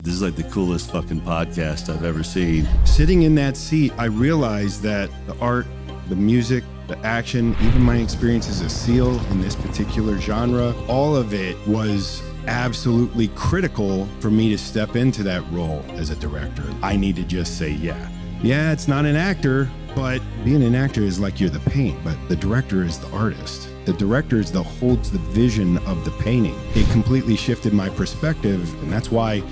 This is like the coolest fucking podcast I've ever seen. Sitting in that seat, I realized that the art, the music, the action, even my experience as a SEAL in this particular genre, all of it was absolutely critical for me to step into that role as a director. I need to just say, yeah, it's not an actor, but being an actor is like you're the paint, but the director is the artist. The director is the holds the vision of the painting. It completely shifted my perspective, and that's why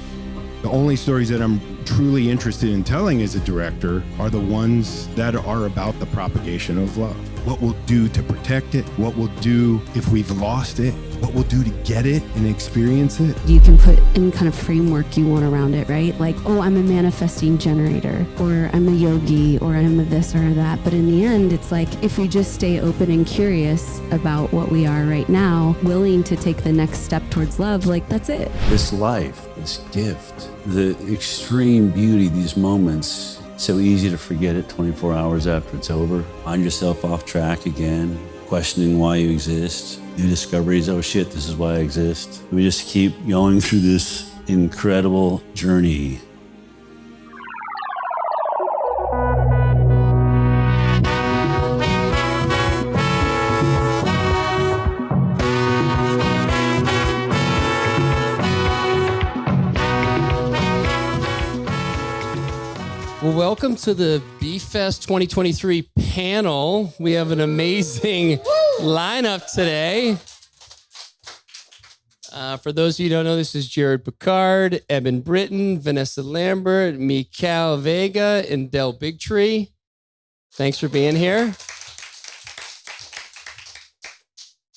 the only stories that I'm truly interested in telling as a director are the ones that are about the propagation of love. What we'll do to protect it, what we'll do if we've lost it, what we'll do to get it and experience it. You can put any kind of framework you want around it, right? Like, oh, I'm a manifesting generator, or I'm a yogi, or I'm a this or that. But in the end, it's like, if we just stay open and curious about what we are right now, willing to take the next step towards love, like, that's it. This life, this gift, the extreme beauty, these moments, so easy to forget it 24 hours after it's over. Find yourself off track again, questioning why you exist. New discoveries, oh shit, this is why I exist. We just keep going through this incredible journey. Well, welcome to the B-Fest 2023 panel. We have an amazing lineup today. For those of you who don't know, this is Jared Picard, Eben Britton, Vanessa Lambert, Mikal Vega, and Del Bigtree. Thanks for being here.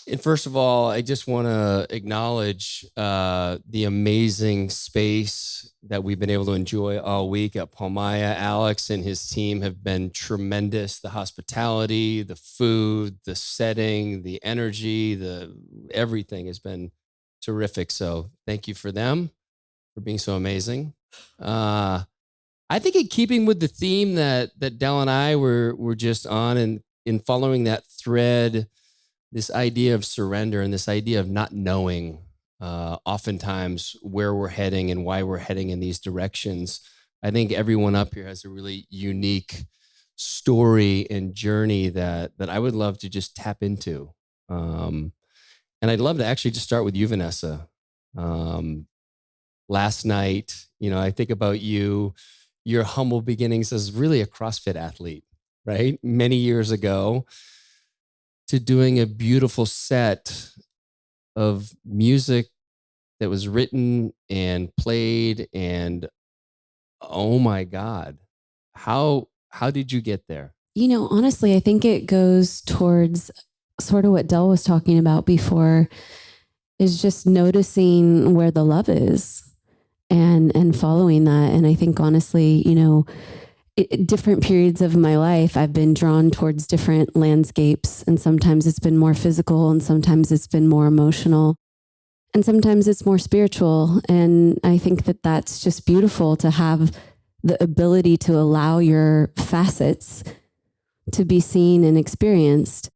And first of all, I just want to acknowledge the amazing space that we've been able to enjoy all week at Palmaya. Alex and his team have been tremendous. The hospitality, the food, the setting, the energy, everything has been terrific. So thank you for them for being so amazing. I think in keeping with the theme that Del and I were just on, and in following that thread, this idea of surrender and this idea of not knowing oftentimes where we're heading and why we're heading in these directions. I think everyone up here has a really unique story and journey that I would love to just tap into. And I'd love to actually just start with you, Vanessa. Last night, I think about you, your humble beginnings as really a CrossFit athlete, right? Many years ago, to doing a beautiful set of music that was written and played, and oh my God, how did you get there? Honestly, I think it goes towards sort of what Del was talking about before, is just noticing where the love is and following that. And I think honestly, different periods of my life, I've been drawn towards different landscapes, and sometimes it's been more physical, and sometimes it's been more emotional, and sometimes it's more spiritual. And I think that that's just beautiful to have the ability to allow your facets to be seen and experienced.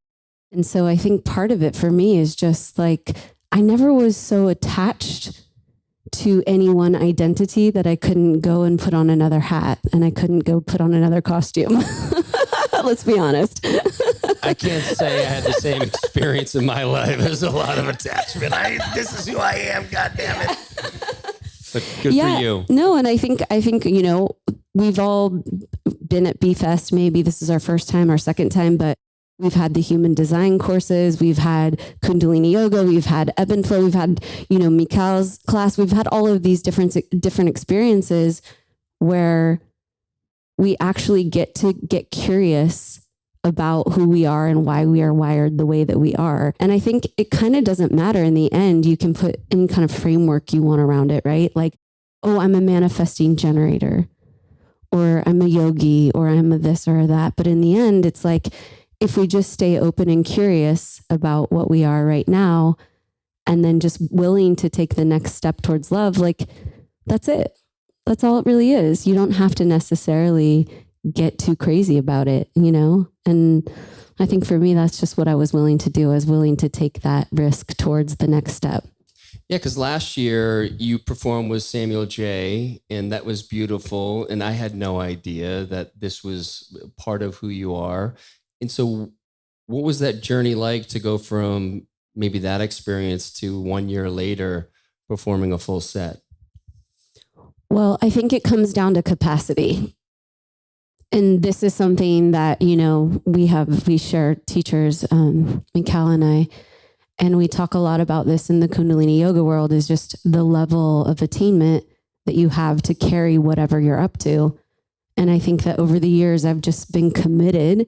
And so I think part of it for me is just like, I never was so attached to any one identity that I couldn't go and put on another hat, and I couldn't go put on another costume. Let's be honest. I can't say I had the same experience in my life. There's a lot of attachment. This is who I am, God damn it. But good for you. No, and I think, we've all been at B-Fest. Maybe this is our first time, our second time, but we've had the human design courses, we've had Kundalini yoga, we've had ebb and flow, we've had, Mikal's class, we've had all of these different experiences where we actually get to get curious about who we are and why we are wired the way that we are. And I think it kind of doesn't matter in the end. You can put any kind of framework you want around it, right? Like, oh, I'm a manifesting generator, or I'm a yogi, or I'm a this or that. But in the end, it's like, if we just stay open and curious about what we are right now, and then just willing to take the next step towards love, like, that's it. That's all it really is. You don't have to necessarily get too crazy about it, And I think for me, that's just what I was willing to do. I was willing to take that risk towards the next step. Yeah, because last year you performed with Samuel J, and that was beautiful. And I had no idea that this was part of who you are. And so, what was that journey like to go from maybe that experience to 1 year later performing a full set? Well, I think it comes down to capacity. And this is something that, we share teachers, Mikal and I, and we talk a lot about this in the Kundalini yoga world, is just the level of attainment that you have to carry whatever you're up to. And I think that over the years, I've just been committed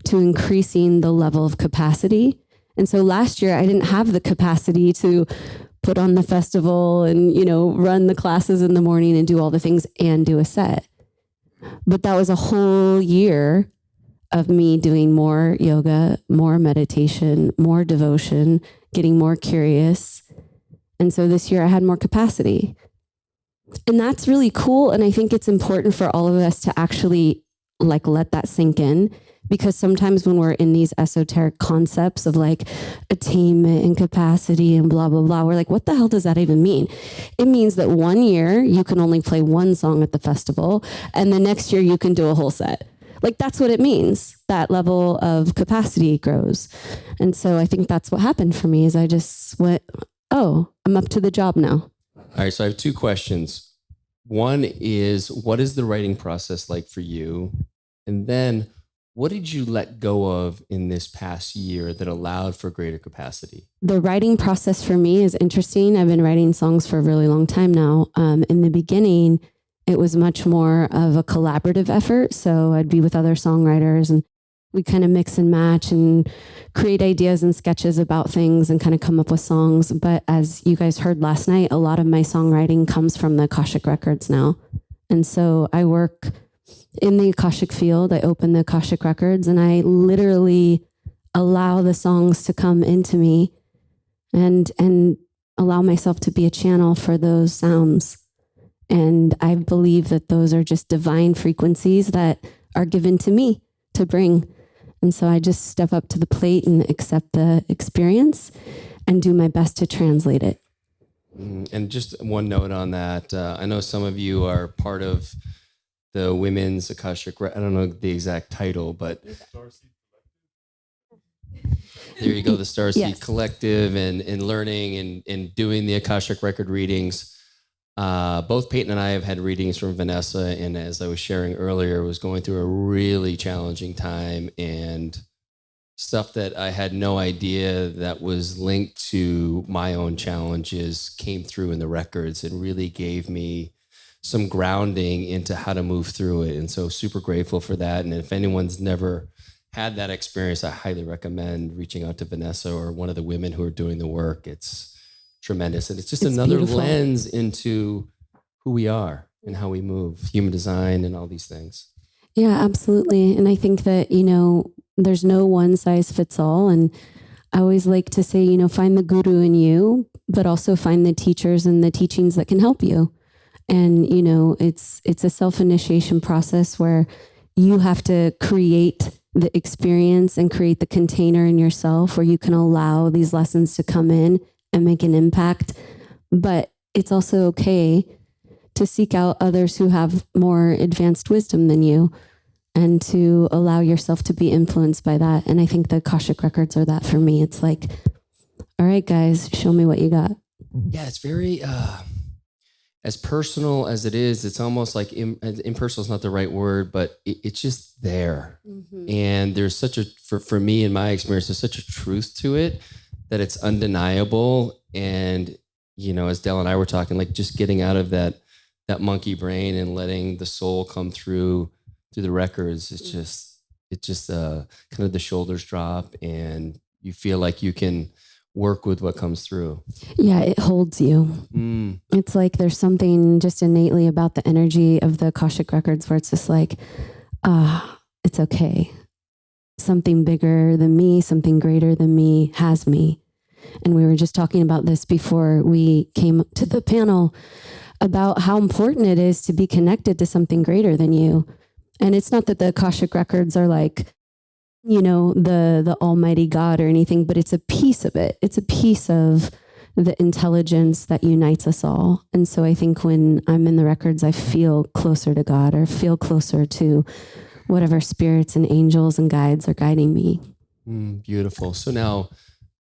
to increasing the level of capacity. And so last year, I didn't have the capacity to put on the festival and, run the classes in the morning and do all the things and do a set. But that was a whole year of me doing more yoga, more meditation, more devotion, getting more curious. And so this year I had more capacity. And that's really cool. And I think it's important for all of us to actually let that sink in, because sometimes when we're in these esoteric concepts of attainment and capacity and blah, blah, blah, we're like, what the hell does that even mean? It means that 1 year you can only play one song at the festival, and the next year you can do a whole set. That's what it means. That level of capacity grows. And so I think that's what happened for me, is I just went, oh, I'm up to the job now. All right, so I have two questions. One is, what is the writing process like for you? And then, what did you let go of in this past year that allowed for greater capacity? The writing process for me is interesting. I've been writing songs for a really long time now. In the beginning, it was much more of a collaborative effort. So I'd be with other songwriters and we kind of mix and match and create ideas and sketches about things and kind of come up with songs. But as you guys heard last night, a lot of my songwriting comes from the Akashic Records now. And so I work in the Akashic field. I open the Akashic Records and I literally allow the songs to come into me and allow myself to be a channel for those sounds. And I believe that those are just divine frequencies that are given to me to bring. And so I just step up to the plate and accept the experience and do my best to translate it. And just one note on that. I know some of you are part of the Women's Akashic, I don't know the exact title, but there you go, the Starseed Yes. Collective, and learning and doing the Akashic record readings. Both Peyton and I have had readings from Vanessa, and as I was sharing earlier, was going through a really challenging time, and stuff that I had no idea that was linked to my own challenges came through in the records and really gave me some grounding into how to move through it. And so super grateful for that. And if anyone's never had that experience, I highly recommend reaching out to Vanessa or one of the women who are doing the work. It's tremendous. And it's another beautiful lens into who we are and how we move, human design and all these things. Yeah, absolutely. And I think that, there's no one size fits all. And I always like to say, find the guru in you, but also find the teachers and the teachings that can help you. And, it's a self-initiation process where you have to create the experience and create the container in yourself where you can allow these lessons to come in and make an impact. But it's also okay to seek out others who have more advanced wisdom than you and to allow yourself to be influenced by that. And I think the Akashic Records are that for me. It's like, all right, guys, show me what you got. Yeah, it's very... as personal as it is, it's almost like impersonal is not the right word, but it's just there. Mm-hmm. And there's such for me in my experience, there's such a truth to it that it's undeniable. And, as Del and I were talking, just getting out of that monkey brain and letting the soul come through the records, it's just kind of the shoulders drop and you feel like you can work with what comes through. Yeah, it holds you. It's like there's something just innately about the energy of the Akashic Records where it's just like, it's okay. Something bigger than me, something greater than me has me. And we were just talking about this before we came to the panel about how important it is to be connected to something greater than you. And it's not that the Akashic Records are the almighty God or anything, but it's a piece of it. It's a piece of the intelligence that unites us all. And so I think when I'm in the records, I feel closer to God or feel closer to whatever spirits and angels and guides are guiding me. Beautiful. So now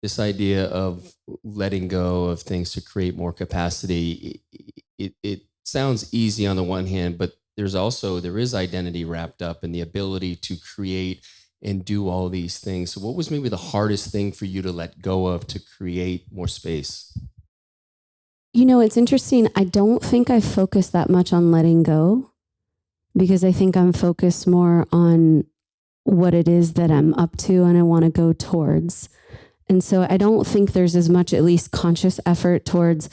this idea of letting go of things to create more capacity, it sounds easy on the one hand, but there is identity wrapped up in the ability to create and do all these things. So what was maybe the hardest thing for you to let go of to create more space? You know, it's interesting. I don't think I focus that much on letting go because I think I'm focused more on what it is that I'm up to and I want to go towards. And so I don't think there's as much, at least conscious effort towards,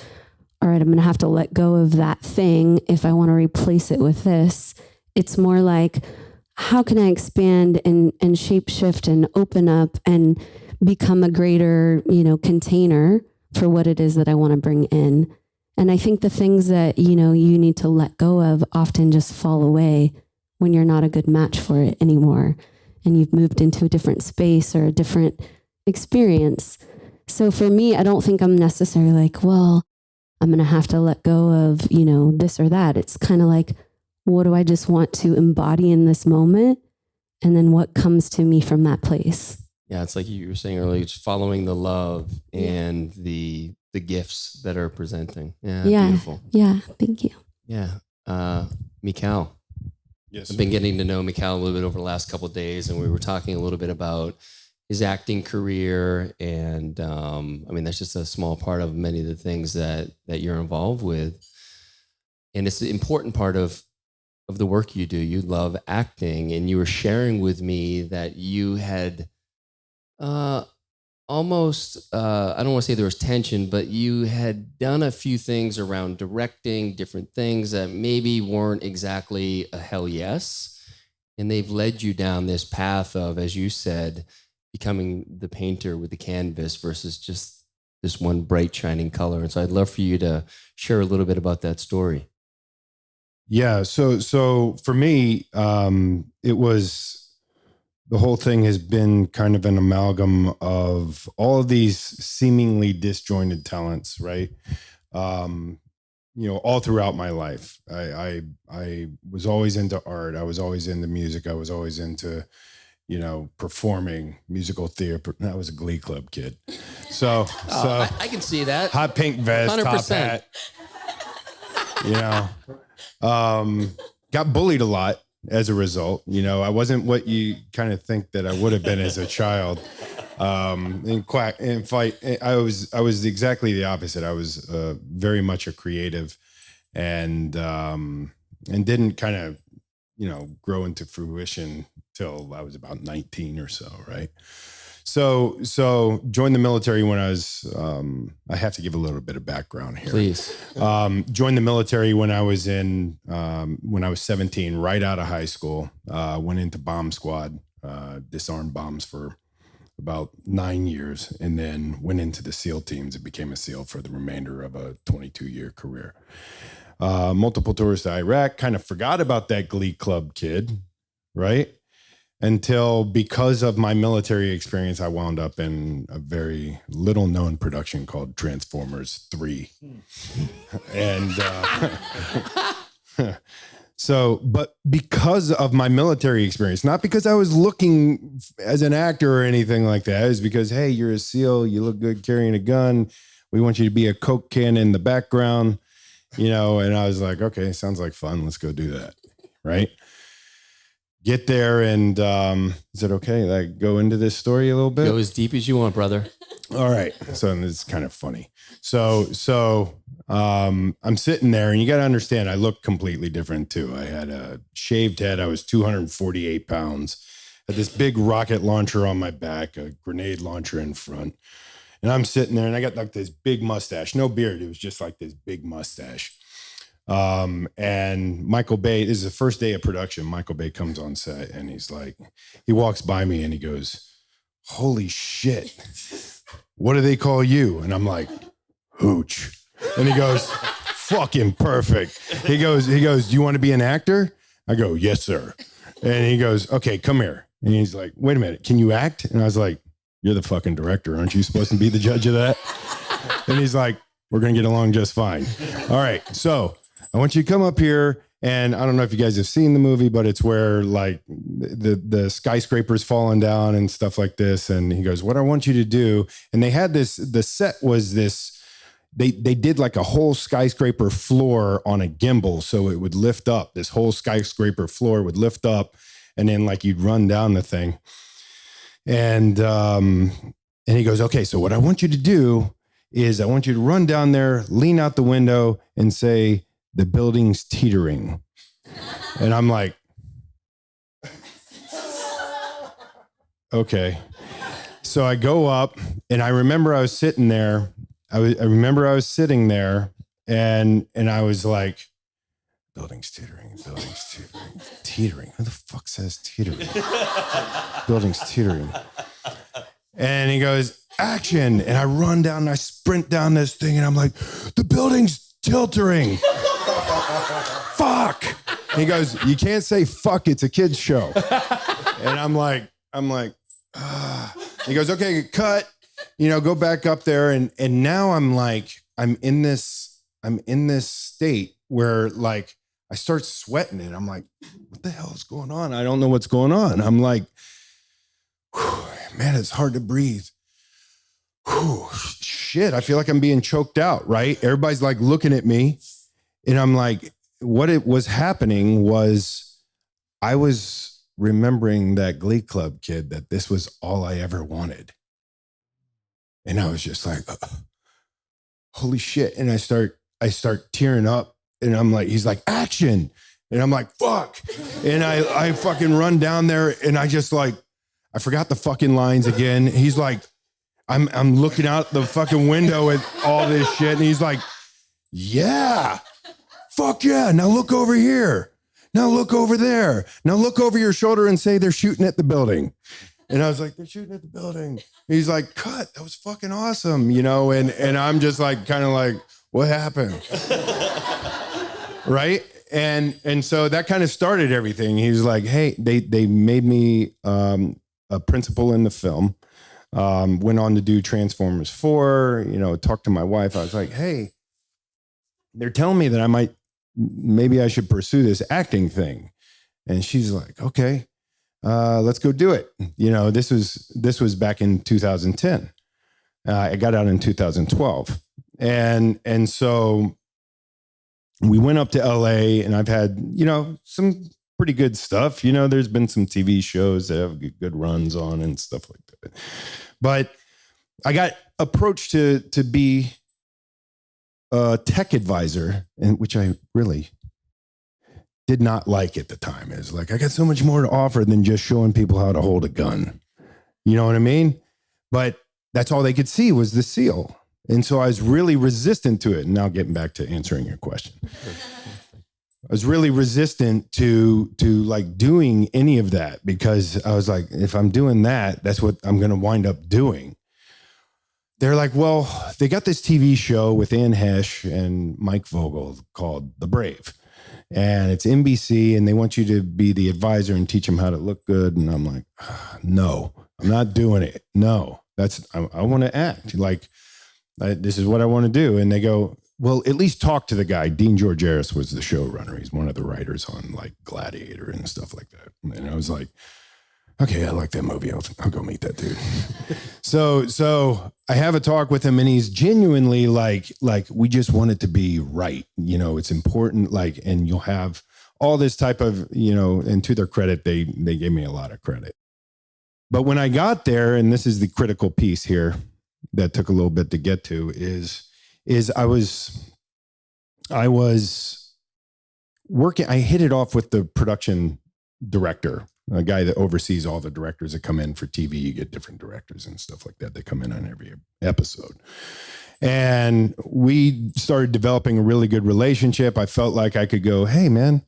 all right, I'm going to have to let go of that thing if I want to replace it with this. It's more like, how can I expand and shape shift and open up and become a greater, container for what it is that I want to bring in. And I think the things that, you need to let go of often just fall away when you're not a good match for it anymore. And you've moved into a different space or a different experience. So for me, I don't think I'm necessarily like, well, I'm going to have to let go of, this or that. It's kind of like, what do I just want to embody in this moment? And then what comes to me from that place? Yeah, it's like you were saying earlier, just following the love and the gifts that are presenting. Yeah, beautiful. Yeah, thank you. Yeah. Mikhail. Yes. I've been getting to know Mikhail a little bit over the last couple of days, and we were talking a little bit about his acting career. And that's just a small part of many of the things that you're involved with. And it's an important part of the work you do. You love acting, and you were sharing with me that you had almost, I don't want to say there was tension, but you had done a few things around directing different things that maybe weren't exactly a hell yes. And they've led you down this path of, as you said, becoming the painter with the canvas versus just this one bright shining color. And so I'd love for you to share a little bit about that story. Yeah. So for me, it was, the whole thing has been kind of an amalgam of all of these seemingly disjointed talents, right? All throughout my life, I was always into art. I was always into music. I was always into, performing, musical theater. I was a Glee Club kid. So I can see that. Hot pink vest, 100%. Top hat. Got bullied a lot as a result. I wasn't what you kind of think that I would have been as a child. In fight, I was exactly the opposite. I was very much a creative, and didn't kind of grow into fruition till I was about 19 or so, right? So joined the military when I was, I have to give a little bit of background here. Please. Joined the military when I was 17, right out of high school. Went into bomb squad, disarmed bombs for about 9 years, and then went into the SEAL teams and became a SEAL for the remainder of a 22-year career. Multiple tours to Iraq, kind of forgot about that Glee Club kid, right? Until, because of my military experience, I wound up in a very little known production called Transformers 3. And but because of my military experience, not because I was looking as an actor or anything like that, it was because, hey, you're a SEAL, you look good carrying a gun, we want you to be a Coke can in the background, and I was like, okay, sounds like fun, let's go do that, right? Get there, and is it okay? Like, go into this story a little bit? Go as deep as you want, brother. All right. So it's kind of funny. So I'm sitting there, and you got to understand, I look completely different too. I had a shaved head. I was 248 pounds. Had this big rocket launcher on my back, a grenade launcher in front. And I'm sitting there, and I got like this big mustache, no beard. It was just like this big mustache. And Michael Bay, this is the first day of production. Michael Bay comes on set, and he walks by me, and he goes, "Holy shit, what do they call you?" And I'm like, "Hooch." And he goes, "Fucking perfect." He goes, "Do you want to be an actor?" I go, "Yes, sir." And he goes, "Okay, come here." And he's like, "Wait a minute, can you act?" And I was like, "You're the fucking director. Aren't you supposed to be the judge of that?" And he's like, we're going to get along just fine. All right. So I want you to come up here. And I don't know if you guys have seen the movie, but it's where like the skyscraper's falling down and stuff like this. And he goes, what I want you to do. And they had this, the set was this, they did like a whole skyscraper floor on a gimbal. So it would lift up, this whole skyscraper floor would lift up, and then like you'd run down the thing. And he goes, okay, so what I want you to do is I want you to run down there, lean out the window and say, the building's teetering. And I'm like, okay. So I go up, and I remember I was sitting there. I remember I was sitting there, and I was like, building's teetering, building's teetering, teetering. Who the fuck says teetering? Building's teetering. And he goes, action. And I run down and I sprint down this thing, and I'm like, the building's tiltering. Fuck. He goes, you can't say fuck, it's a kid's show. And I'm like, He goes, okay, cut, go back up there. And now I'm like, I'm in this state where like I start sweating, and I'm like, what the hell is going on? I don't know what's going on. I'm like, man, it's hard to breathe. Shit, I feel like I'm being choked out, right? Everybody's like looking at me. And I'm like, what it was happening was I was remembering that Glee Club kid, that this was all I ever wanted. And I was just like, holy shit. And I start tearing up, and I'm like, he's like, action. And I'm like, fuck. And I fucking run down there, and I just like, I forgot the fucking lines again. He's like, I'm looking out the fucking window at all this shit. And he's like, yeah. Fuck yeah. Now look over here. Now look over there. Now look over your shoulder and say they're shooting at the building. And I was like, they're shooting at the building. He's like, cut. That was fucking awesome. And I'm just like, kind of like, what happened? Right. And so that kind of started everything. He was like, hey, they made me a principal in the film. Went on to do Transformers 4, talked to my wife. I was like, hey, they're telling me that maybe I should pursue this acting thing. And she's like, okay, let's go do it. This was back in 2010. I got out in 2012. And so we went up to LA, and I've had, some pretty good stuff. There's been some TV shows that have good runs on and stuff like that. But I got approached to be a tech advisor, and which I really did not like at the time. It was like, I got so much more to offer than just showing people how to hold a gun. You know what I mean? But that's all they could see was the seal. And so I was really resistant to it. And now getting back to answering your question. I was really resistant to like doing any of that, because I was like, if I'm doing that, that's what I'm going to wind up doing. They're like, well, they got this TV show with Ann Hesh and Mike Vogel called The Brave. And it's NBC, and they want you to be the advisor and teach them how to look good. And I'm like, no, I'm not doing it. No, I want to act like this is what I want to do. And they go, well, at least talk to the guy. Dean Georgaris was the showrunner. He's one of the writers on like Gladiator and stuff like that. And I was like, okay, I like that movie. I'll go meet that dude. So I have a talk with him, and he's genuinely like, we just want it to be right. It's important. Like, and you'll have all this type of, and to their credit, they gave me a lot of credit. But when I got there, and this is the critical piece here that took a little bit to get to, is I was working. I hit it off with the production director, a guy that oversees all the directors that come in for TV. You get different directors and stuff like that. They come in on every episode. And we started developing a really good relationship. I felt like I could go, hey, man,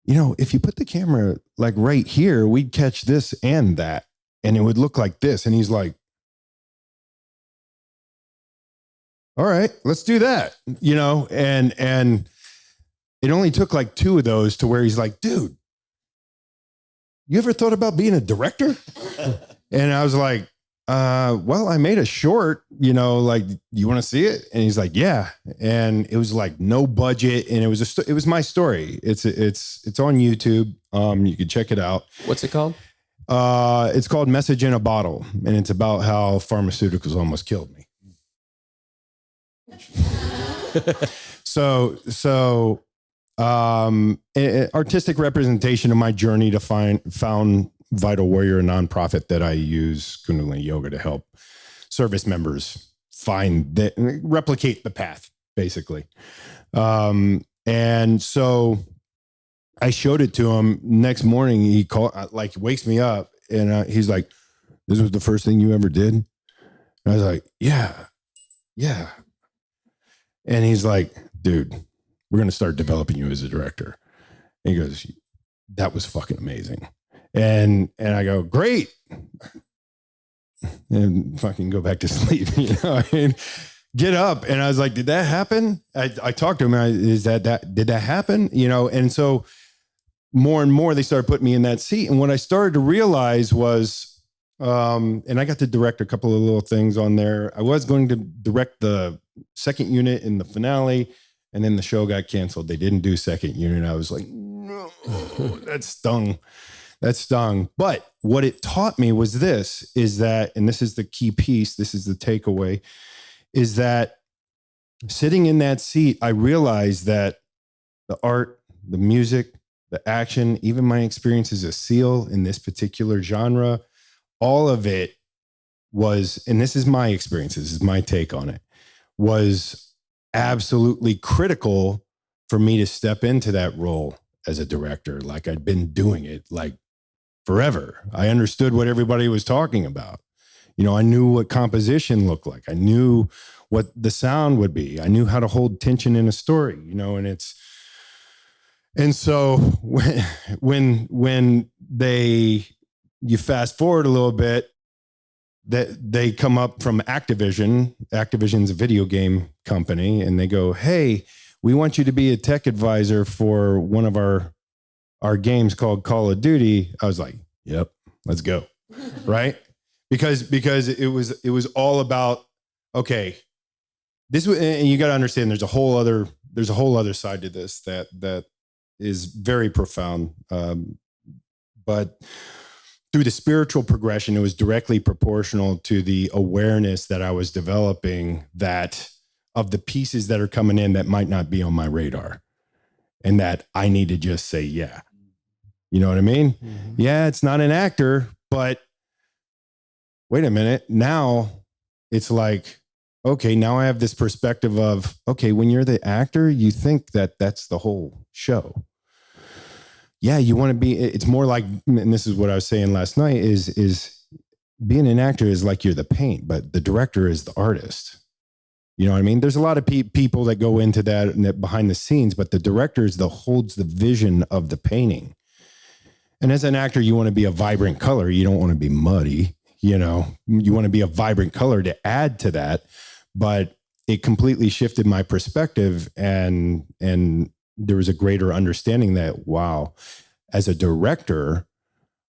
if you put the camera like right here, we'd catch this and that, and it would look like this. And he's like, all right, let's do that, and it only took like 2 of those to where he's like, dude, you ever thought about being a director? And I was like, well, I made a short, like, you want to see it? And he's like, yeah. And it was like no budget. And it was my story. It's on YouTube. You can check it out. What's it called? It's called Message in a Bottle. And it's about how pharmaceuticals almost killed me. So, artistic representation of my journey to found Vital Warrior, a nonprofit that I use Kundalini Yoga to help service members replicate the path, basically. And so I showed it to him. Next morning, he wakes me up, and he's like, "This was the first thing you ever did?" And I was like, "Yeah." And he's like, "Dude, we're going to start developing you as a director." And he goes, "That was fucking amazing." And I go, "Great." And fucking go back to sleep, get up. And I was like, "Did that happen?" I talked to him. Did that happen? And so more and more they started putting me in that seat. And what I started to realize was, and I got to direct a couple of little things on there. I was going to direct the second unit in the finale, and then the show got canceled. They didn't do second unit. I was like, no, that stung. But what it taught me was is that, and this is the key piece, this is the takeaway, is that sitting in that seat, I realized that the art, the music, the action, even my experience as a SEAL in this particular genre, all of it was, and this is my experience, this is my take on it, was absolutely critical for me to step into that role as a director. Like, I'd been doing it like forever. I understood what everybody was talking about. I knew what composition looked like. I knew what the sound would be. I knew how to hold tension in a story, and so when you fast forward a little bit, that they come up from Activision's a video game company, and they go, "Hey, we want you to be a tech advisor for one of our games called Call of Duty." I was like, "Yep, let's go." Right? Because it was all about, okay, this was, and you got to understand there's a whole other side to this that is very profound. But through the spiritual progression, it was directly proportional to the awareness that I was developing, that of the pieces that are coming in that might not be on my radar, and that I need to just say, yeah. You know what I mean? Mm-hmm. Yeah, it's not an actor, but wait a minute. Now it's like, okay, now I have this perspective of, okay, when you're the actor, you think that that's the whole show. Yeah, you want to be, it's more like, and this is what I was saying last night, is being an actor is like you're the paint, but the director is the artist. You know what I mean? There's a lot of people that go into that and that behind the scenes, but the director is holds the vision of the painting. And as an actor, you want to be a vibrant color. You don't want to be muddy. You want to be a vibrant color to add to that. But it completely shifted my perspective, and there was a greater understanding that, wow, as a director,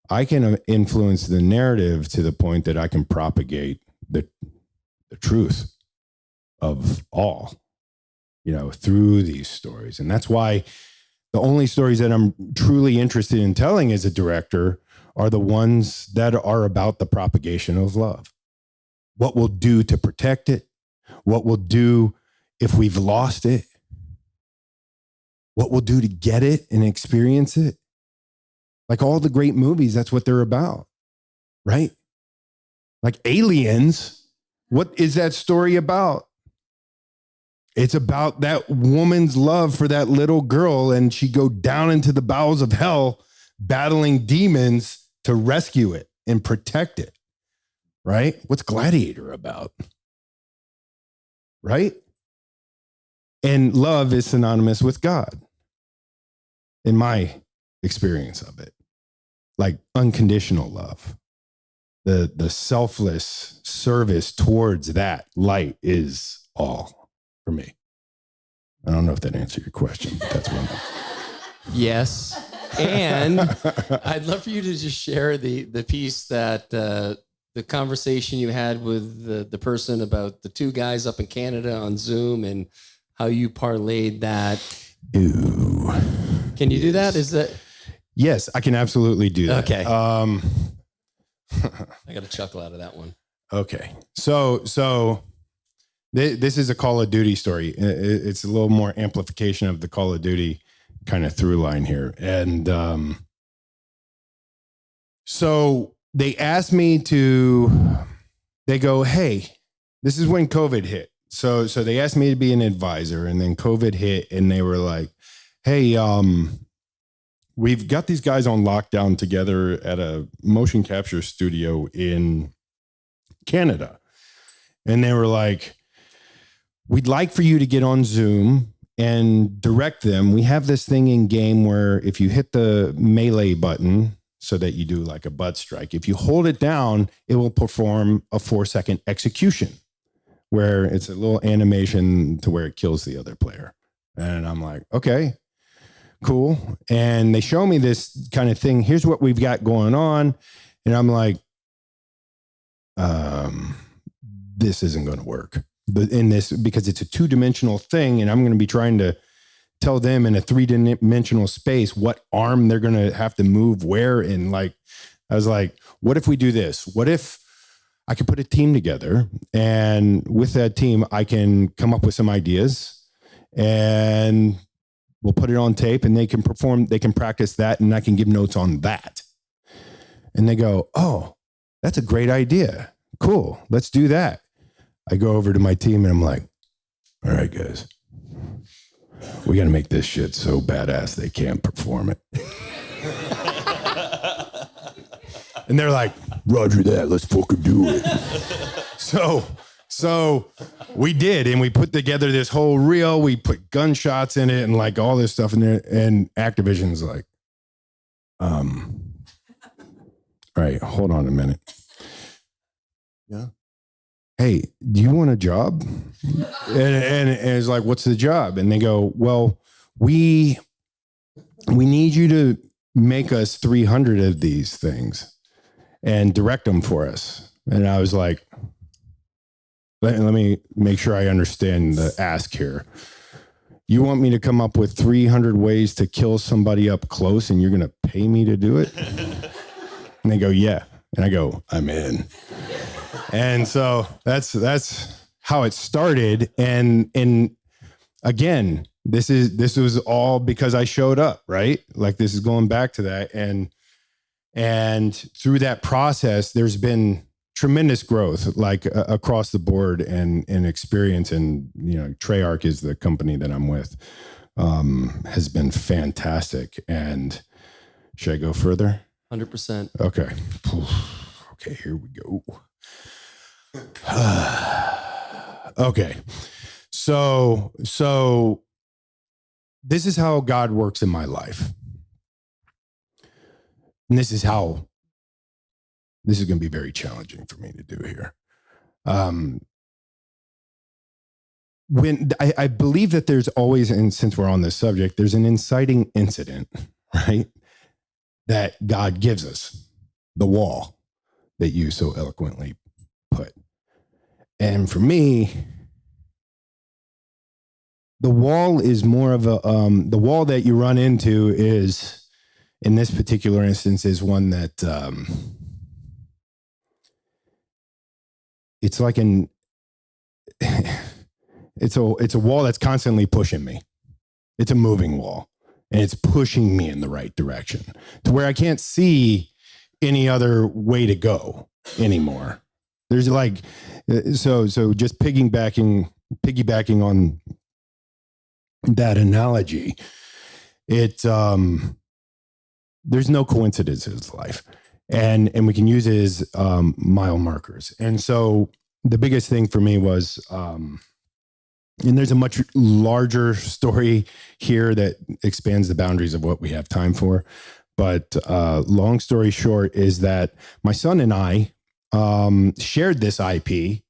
I can influence the narrative to the point that I can propagate the truth of all, through these stories. And that's why the only stories that I'm truly interested in telling as a director are the ones that are about the propagation of love. What we'll do to protect it, what we'll do if we've lost it, what we'll do to get it and experience it. Like all the great movies, that's what they're about, right? Like Aliens, what is that story about? It's about that woman's love for that little girl, and she go down into the bowels of hell battling demons to rescue it and protect it, right? What's Gladiator about? Right? And love is synonymous with God, in my experience of it. Like unconditional love. The selfless service towards that light is all for me. I don't know if that answered your question, but that's one. Yes. And I'd love for you to just share the piece that the conversation you had with the person about the two guys up in Canada on Zoom and how you parlayed that. Ooh. Can you do that? Is that? Yes, I can absolutely do that. Okay. I got a chuckle out of that one. Okay. So this is a Call of Duty story. It's a little more amplification of the Call of Duty kind of through line here. And so they asked me they go, hey, this is when COVID hit. So they asked me to be an advisor, and then COVID hit, and they were like, hey, we've got these guys on lockdown together at a motion capture studio in Canada. And they were like, we'd like for you to get on Zoom and direct them. We have this thing in game where if you hit the melee button so that you do like a butt strike, if you hold it down, it will perform a 4-second execution where it's a little animation to where it kills the other player. And I'm like, okay, cool. And they show me this kind of thing. Here's what we've got going on. And I'm like, this isn't going to work. But in this, because it's a 2-dimensional thing, and I'm going to be trying to tell them in a 3-dimensional space what arm they're going to have to move where. And like, I was like, what if we do this? What if I could put a team together, and with that team, I can come up with some ideas, and we'll put it on tape, and they can practice that, and I can give notes on that. And they go, oh, that's a great idea. Cool. Let's do that. I go over to my team and I'm like, all right, guys, we got to make this shit so badass they can't perform it. And they're like, Roger that, let's fucking do it. So we did, and we put together this whole reel. We put gunshots in it and like all this stuff in there. And Activision's like, all right, hold on a minute. Yeah. Hey, do you want a job? And it's like, what's the job? And they go, well, we need you to make us 300 of these things and direct them for us. And I was like, let me make sure I understand the ask here. You want me to come up with 300 ways to kill somebody up close, and you're going to pay me to do it? And they go, yeah. And I go, I'm in. And so that's how it started. And again, this was all because I showed up, right? Like, this is going back to that. And through that process, there's been tremendous growth, like across the board, and experience. And, Treyarch is the company that I'm with, has been fantastic. And should I go further? 100%. Okay. Okay, here we go. Okay. So this is how God works in my life. And this is going to be very challenging for me to do here. When I believe that there's always, and since we're on this subject, there's an inciting incident, right? That God gives us, the wall that you so eloquently put. And for me, the wall is more of the wall that you run into is, in this particular instance, is one that it's like it's a wall that's constantly pushing me. It's a moving wall, and it's pushing me in the right direction to where I can't see any other way to go anymore. There's like, so just piggybacking on that analogy, there's no coincidences in life, and we can use it as mile markers. And so the biggest thing for me was, and there's a much larger story here that expands the boundaries of what we have time for. But long story short is that my son and I shared this IP.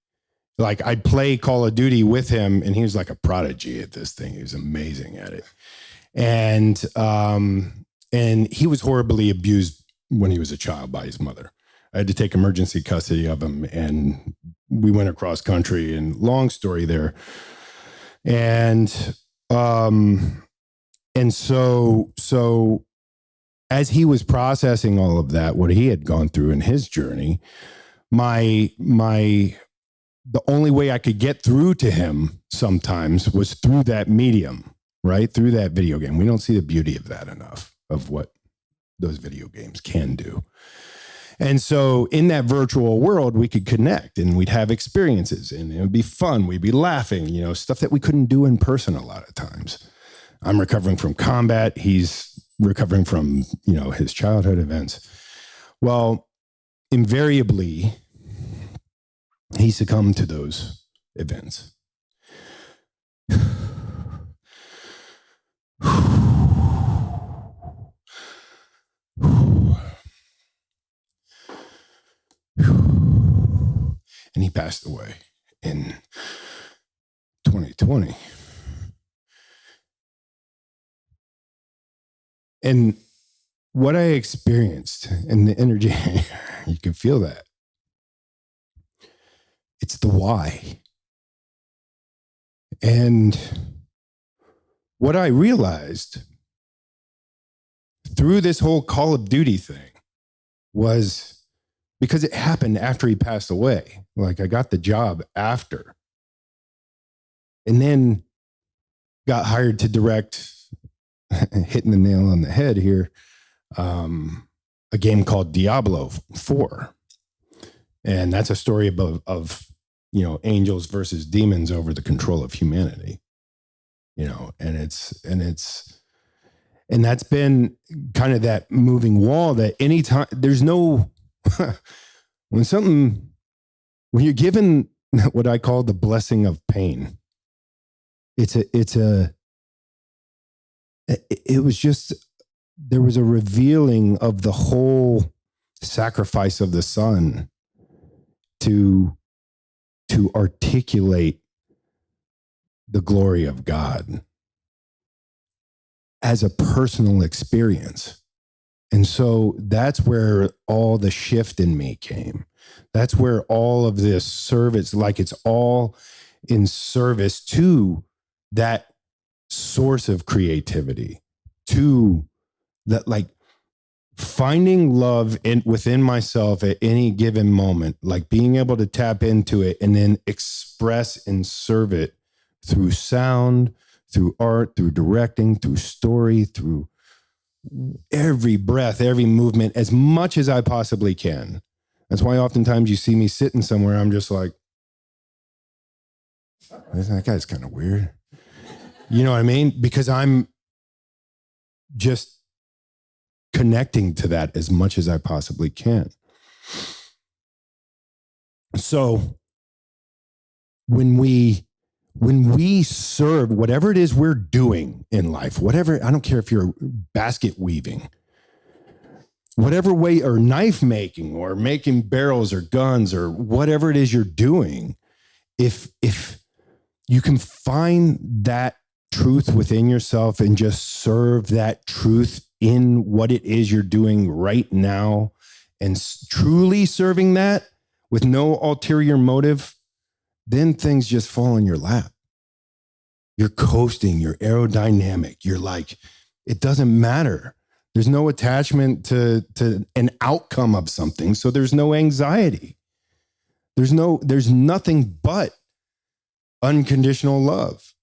Like, I'd play Call of Duty with him, and he was like a prodigy at this thing. He was amazing at it. And he was horribly abused when he was a child by his mother. I had to take emergency custody of him, and we went across country, and long story there. And so as he was processing all of that, what he had gone through in his journey, the only way I could get through to him sometimes was through that medium, right? Through that video game. We don't see the beauty of that enough, of what those video games can do. And so in that virtual world, we could connect and we'd have experiences and it would be fun. We'd be laughing, you know, stuff that we couldn't do in person a lot of times. I'm recovering from combat. He's recovering from, you know, his childhood events. Well, invariably, he succumbed to those events. And he passed away in 2020. And what I experienced in the energy, you can feel that. It's the why. And what I realized through this whole Call of Duty thing was because it happened after he passed away. Like I got the job after. And then got hired to direct, hitting the nail on the head here, a game called Diablo 4. And that's a story of you know, angels versus demons over the control of humanity, you know, and that's been kind of that moving wall that anytime there's no, when you're given what I call the blessing of pain, it was just, there was a revealing of the whole sacrifice of the Son to articulate the glory of God as a personal experience. And so that's where all the shift in me came. That's where all of this service, like it's all in service to that source of creativity, to that, like finding love within myself at any given moment, like being able to tap into it and then express and serve it through sound, through art, through directing, through story, through every breath, every movement, as much as I possibly can. That's why oftentimes you see me sitting somewhere, I'm just like, that guy's kind of weird. You know what I mean? Because I'm just connecting to that as much as I possibly can. So when we serve whatever it is we're doing in life, whatever, I don't care if you're basket weaving, whatever way, or knife making, or making barrels or guns, or whatever it is you're doing, if you can find that truth within yourself and just serve that truth in what it is you're doing right now, and truly serving that with no ulterior motive, then things just fall in your lap. You're coasting, you're aerodynamic. You're like, it doesn't matter. There's no attachment to an outcome of something. So there's no anxiety. There's nothing but unconditional love.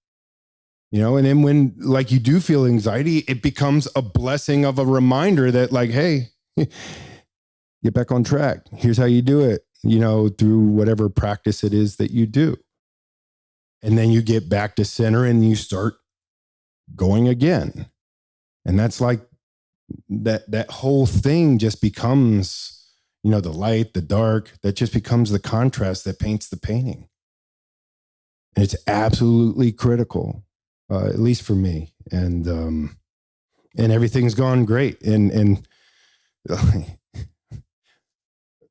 You know, and then when like you do feel anxiety, it becomes a blessing of a reminder that like, hey, get back on track. Here's how you do it, you know, through whatever practice it is that you do. And then you get back to center and you start going again. And that's like that whole thing just becomes, you know, the light, the dark, that just becomes the contrast that paints the painting. And it's absolutely critical. At least for me, and everything's gone great. And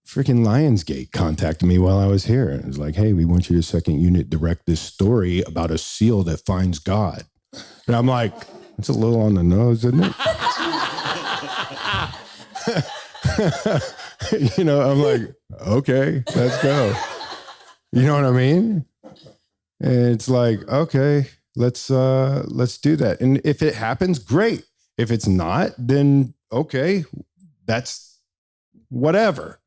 freaking Lionsgate contacted me while I was here. It was like, hey, we want you to second unit direct this story about a seal that finds God. And I'm like, it's a little on the nose, isn't it? I'm like, okay, let's go. You know what I mean? And it's like, okay, let's do that. And if it happens, great. If it's not, then okay, that's whatever.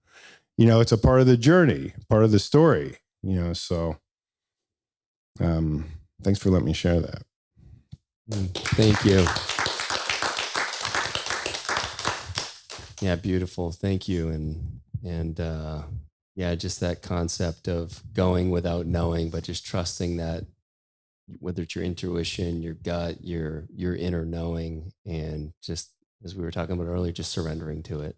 It's a part of the journey, part of the story, so thanks for letting me share that. Thank you. Yeah, beautiful. Thank you. And yeah, just that concept of going without knowing, but just trusting that whether it's your intuition, your gut, your inner knowing, and just as we were talking about earlier, just surrendering to it.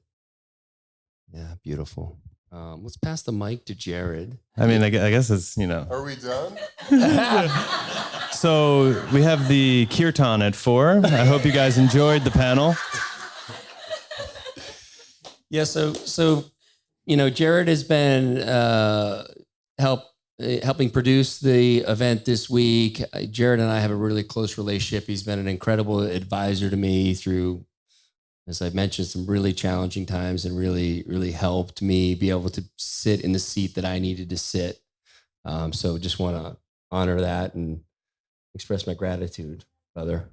Yeah, beautiful. Let's pass the mic to Jared. I mean, I guess it's, Are we done? So we have the kirtan at 4. I hope you guys enjoyed the panel. Yeah, so Jared has been helping produce the event this week. Jared and I have a really close relationship. He's been an incredible advisor to me through, as I've mentioned, some really challenging times, and really, really helped me be able to sit in the seat that I needed to sit. So just want to honor that and express my gratitude, brother.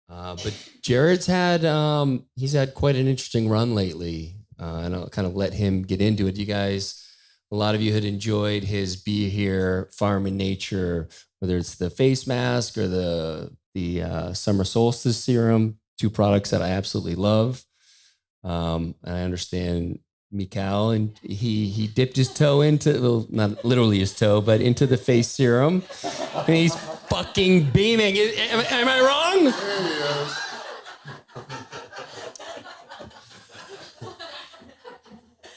But Jared's he's had quite an interesting run lately, and I'll kind of let him get into it. You guys, a lot of you had enjoyed his Be Here Farm in Nature, whether it's the face mask or the summer solstice serum, 2 products that I absolutely love. And I understand Mikal, and he dipped his toe into, well, not literally his toe, but into the face serum, and he's fucking beaming. Am I wrong? There he is.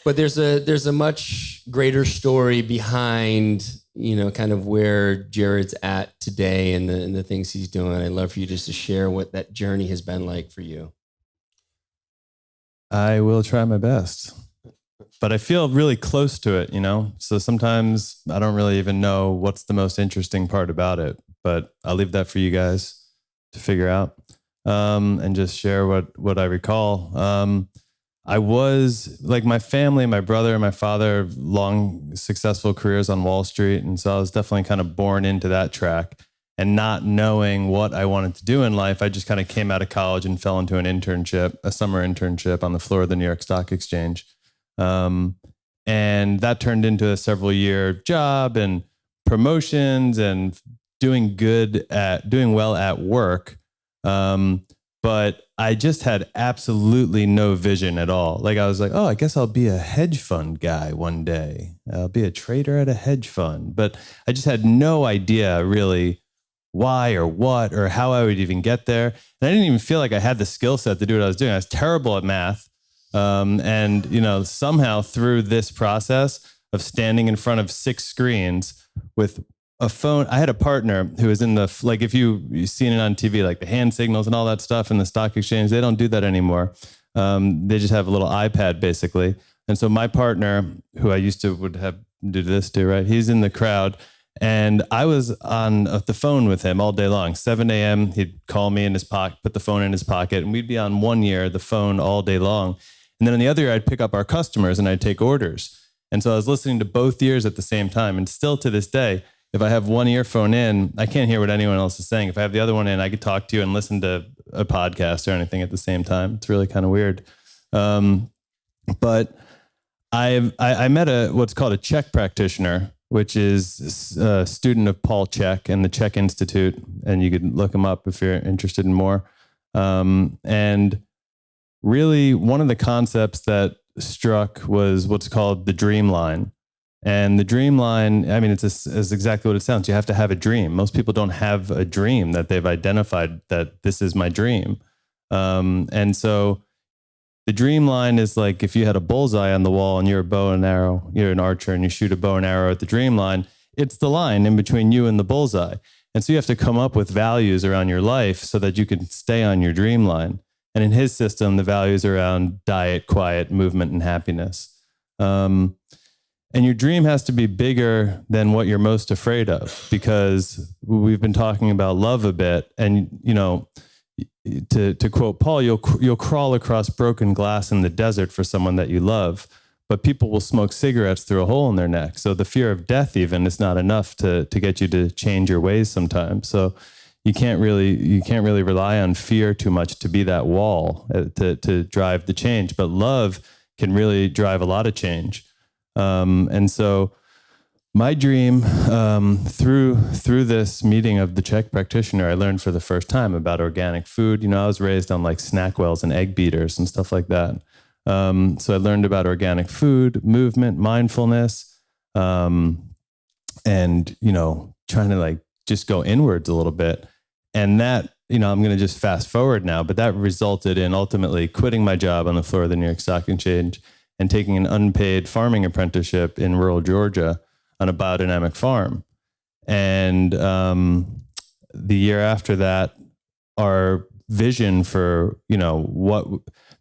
But there's a much greater story behind, kind of where Jared's at today and the things he's doing. I'd love for you just to share what that journey has been like for you. I will try my best, but I feel really close to it, So sometimes I don't really even know what's the most interesting part about it, but I'll leave that for you guys to figure out, and just share what I recall. I was like, my family, my brother and my father, long successful careers on Wall Street. And so I was definitely kind of born into that track, and not knowing what I wanted to do in life. I just kind of came out of college and fell into a summer internship on the floor of the New York Stock Exchange. And that turned into a several-year job and promotions and doing well at work. But I just had absolutely no vision at all. Like, I was like, oh, I guess I'll be a hedge fund guy one day. I'll be a trader at a hedge fund. But I just had no idea really why or what or how I would even get there. And I didn't even feel like I had the skill set to do what I was doing. I was terrible at math. And somehow through this process of standing in front of 6 screens with a phone, I had a partner who was in if you've seen it on TV, like the hand signals and all that stuff in the stock exchange, they don't do that anymore. They just have a little iPad basically. And so my partner, who I would have do this to, right? He's in the crowd, and I was on the phone with him all day long. 7 a.m. He'd call me in his pocket, put the phone in his pocket, and we'd be on one ear, the phone all day long. And then on the other ear, I'd pick up our customers and I'd take orders. And so I was listening to both ears at the same time. And still to this day, if I have one earphone in, I can't hear what anyone else is saying. If I have the other one in, I could talk to you and listen to a podcast or anything at the same time. It's really kind of weird. But I met what's called a Czech practitioner, which is a student of Paul Czech and the Czech Institute. And you could look him up if you're interested in more. And really one of the concepts that struck was what's called the dream line. And the dream line, I mean, it's exactly what it sounds. You have to have a dream. Most people don't have a dream that they've identified that this is my dream. And so the dream line is like if you had a bullseye on the wall and you're a bow and arrow, you're an archer and you shoot a bow and arrow at the dream line, it's the line in between you and the bullseye. And so you have to come up with values around your life so that you can stay on your dream line. And in his system, the values are around diet, quiet, movement, and happiness. And your dream has to be bigger than what you're most afraid of, because we've been talking about love a bit. And, to quote Paul, you'll crawl across broken glass in the desert for someone that you love, but people will smoke cigarettes through a hole in their neck. So the fear of death even is not enough to get you to change your ways sometimes. So you can't really rely on fear too much to be that wall to drive the change. But love can really drive a lot of change. And so my dream, through this meeting of the Czech practitioner, I learned for the first time about organic food. I was raised on like SnackWells and egg beaters and stuff like that. So I learned about organic food, movement, mindfulness, and, trying to like just go inwards a little bit. And that, I'm going to just fast forward now, but that resulted in ultimately quitting my job on the floor of the New York Stock Exchange and taking an unpaid farming apprenticeship in rural Georgia on a biodynamic farm. And the year after that, our vision for, what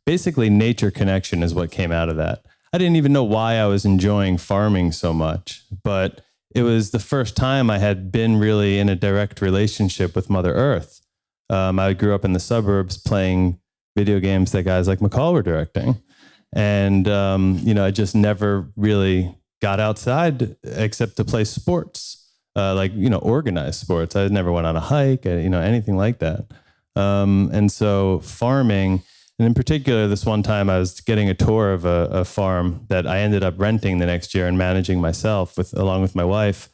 basically nature connection is what came out of that. I didn't even know why I was enjoying farming so much, but it was the first time I had been really in a direct relationship with Mother Earth. I grew up in the suburbs playing video games that guys like McCall were directing. And, I just never really got outside except to play sports, organized sports. I never went on a hike, anything like that. And so farming, and in particular, this one time I was getting a tour of a farm that I ended up renting the next year and managing myself along with my wife.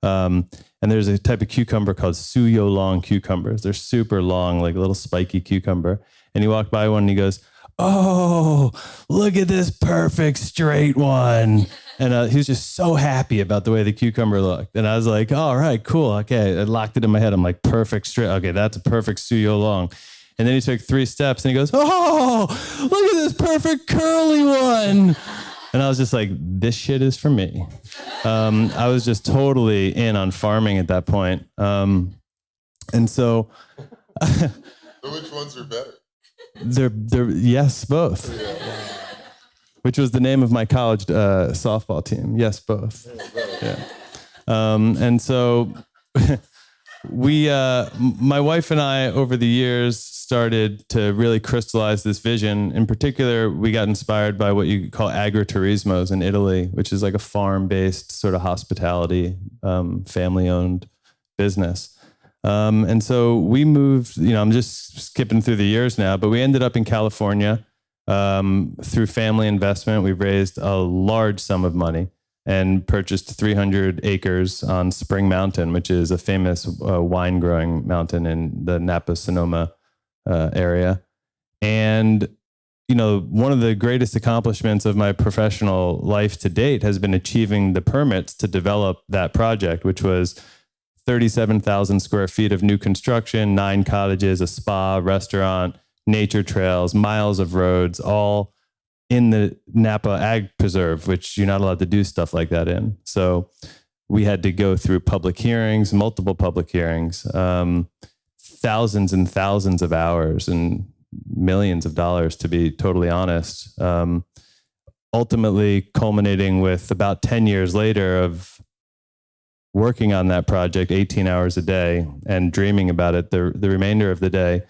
And there's a type of cucumber called suyo long cucumbers. They're super long, like a little spiky cucumber. And he walked by one and he goes, "Oh, look at this perfect straight one." And he was just so happy about the way the cucumber looked. And I was like, all right, cool. Okay. I locked it in my head. I'm like, perfect straight. Okay, that's a perfect suyo long. And then he took 3 steps and he goes, "Oh, look at this perfect curly one." And I was just like, this shit is for me. I was just totally in on farming at that point. And so. So which ones are better? They're yes, both. Which was the name of my college softball team. Yes, both. Yeah. And so my wife and I, over the years, started to really crystallize this vision. In particular, we got inspired by what you call agriturismos in Italy, which is like a farm-based sort of hospitality, family-owned business. And so we moved, I'm just skipping through the years now, but we ended up in California through family investment. We raised a large sum of money and purchased 300 acres on Spring Mountain, which is a famous wine growing mountain in the Napa Sonoma area. And, one of the greatest accomplishments of my professional life to date has been achieving the permits to develop that project, which was 37,000 square feet of new construction, 9 cottages, a spa, restaurant, nature trails, miles of roads, all in the Napa Ag Preserve, which you're not allowed to do stuff like that in. So we had to go through public hearings, multiple public hearings, thousands and thousands of hours and millions of dollars, to be totally honest. Ultimately culminating with about 10 years later of working on that project 18 hours a day and dreaming about it the remainder of the day.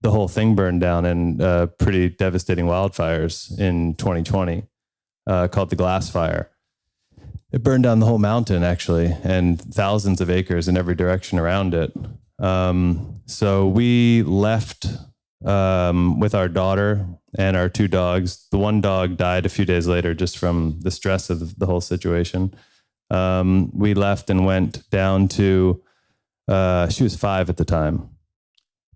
The whole thing burned down in pretty devastating wildfires in 2020 called the Glass Fire. It burned down the whole mountain, actually, and thousands of acres in every direction around it. So we left with our daughter and our 2 dogs. The one dog died a few days later just from the stress of the whole situation. We left and went down to, she was 5 at the time.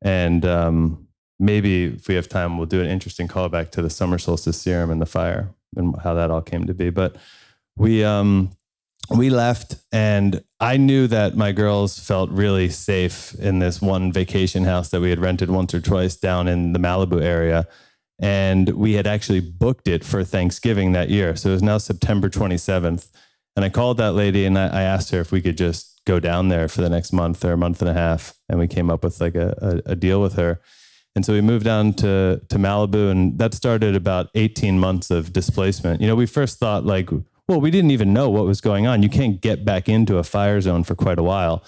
And maybe if we have time, we'll do an interesting callback to the summer solstice serum and the fire and how that all came to be. But we left, and I knew that my girls felt really safe in this one vacation house that we had rented once or twice down in the Malibu area. And we had actually booked it for Thanksgiving that year. So it was now September 27th. And I called that lady and I asked her if we could just go down there for the next month or a month and a half. And we came up with like a deal with her. And so we moved down to Malibu, and that started about 18 months of displacement. We first thought we didn't even know what was going on. You can't get back into a fire zone for quite a while.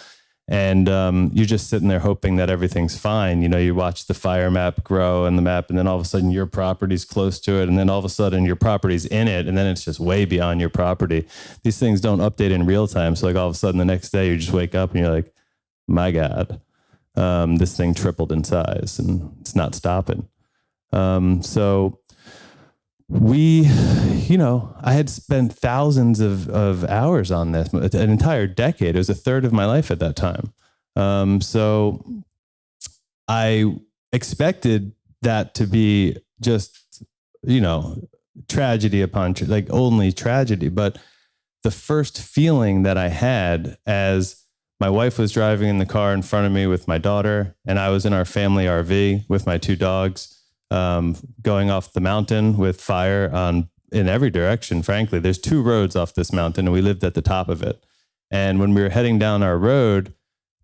And you're just sitting there hoping that everything's fine. You know, you watch the fire map grow and the map, and then all of a sudden your property's close to it. And then all of a sudden your property's in it. And then it's just way beyond your property. These things don't update in real time. So like all of a sudden the next day you just wake up and you're like, my God, this thing tripled in size and it's not stopping. So we, you know, I had spent thousands of hours on this, an entire decade. It was a third of my life at that time. So I expected that to be just, you know, tragedy upon, like only tragedy. But the first feeling that I had as my wife was driving in the car in front of me with my daughter, and I was in our family RV with my 2 dogs, going off the mountain with fire in every direction. Frankly, there's 2 roads off this mountain and we lived at the top of it. And when we were heading down our road,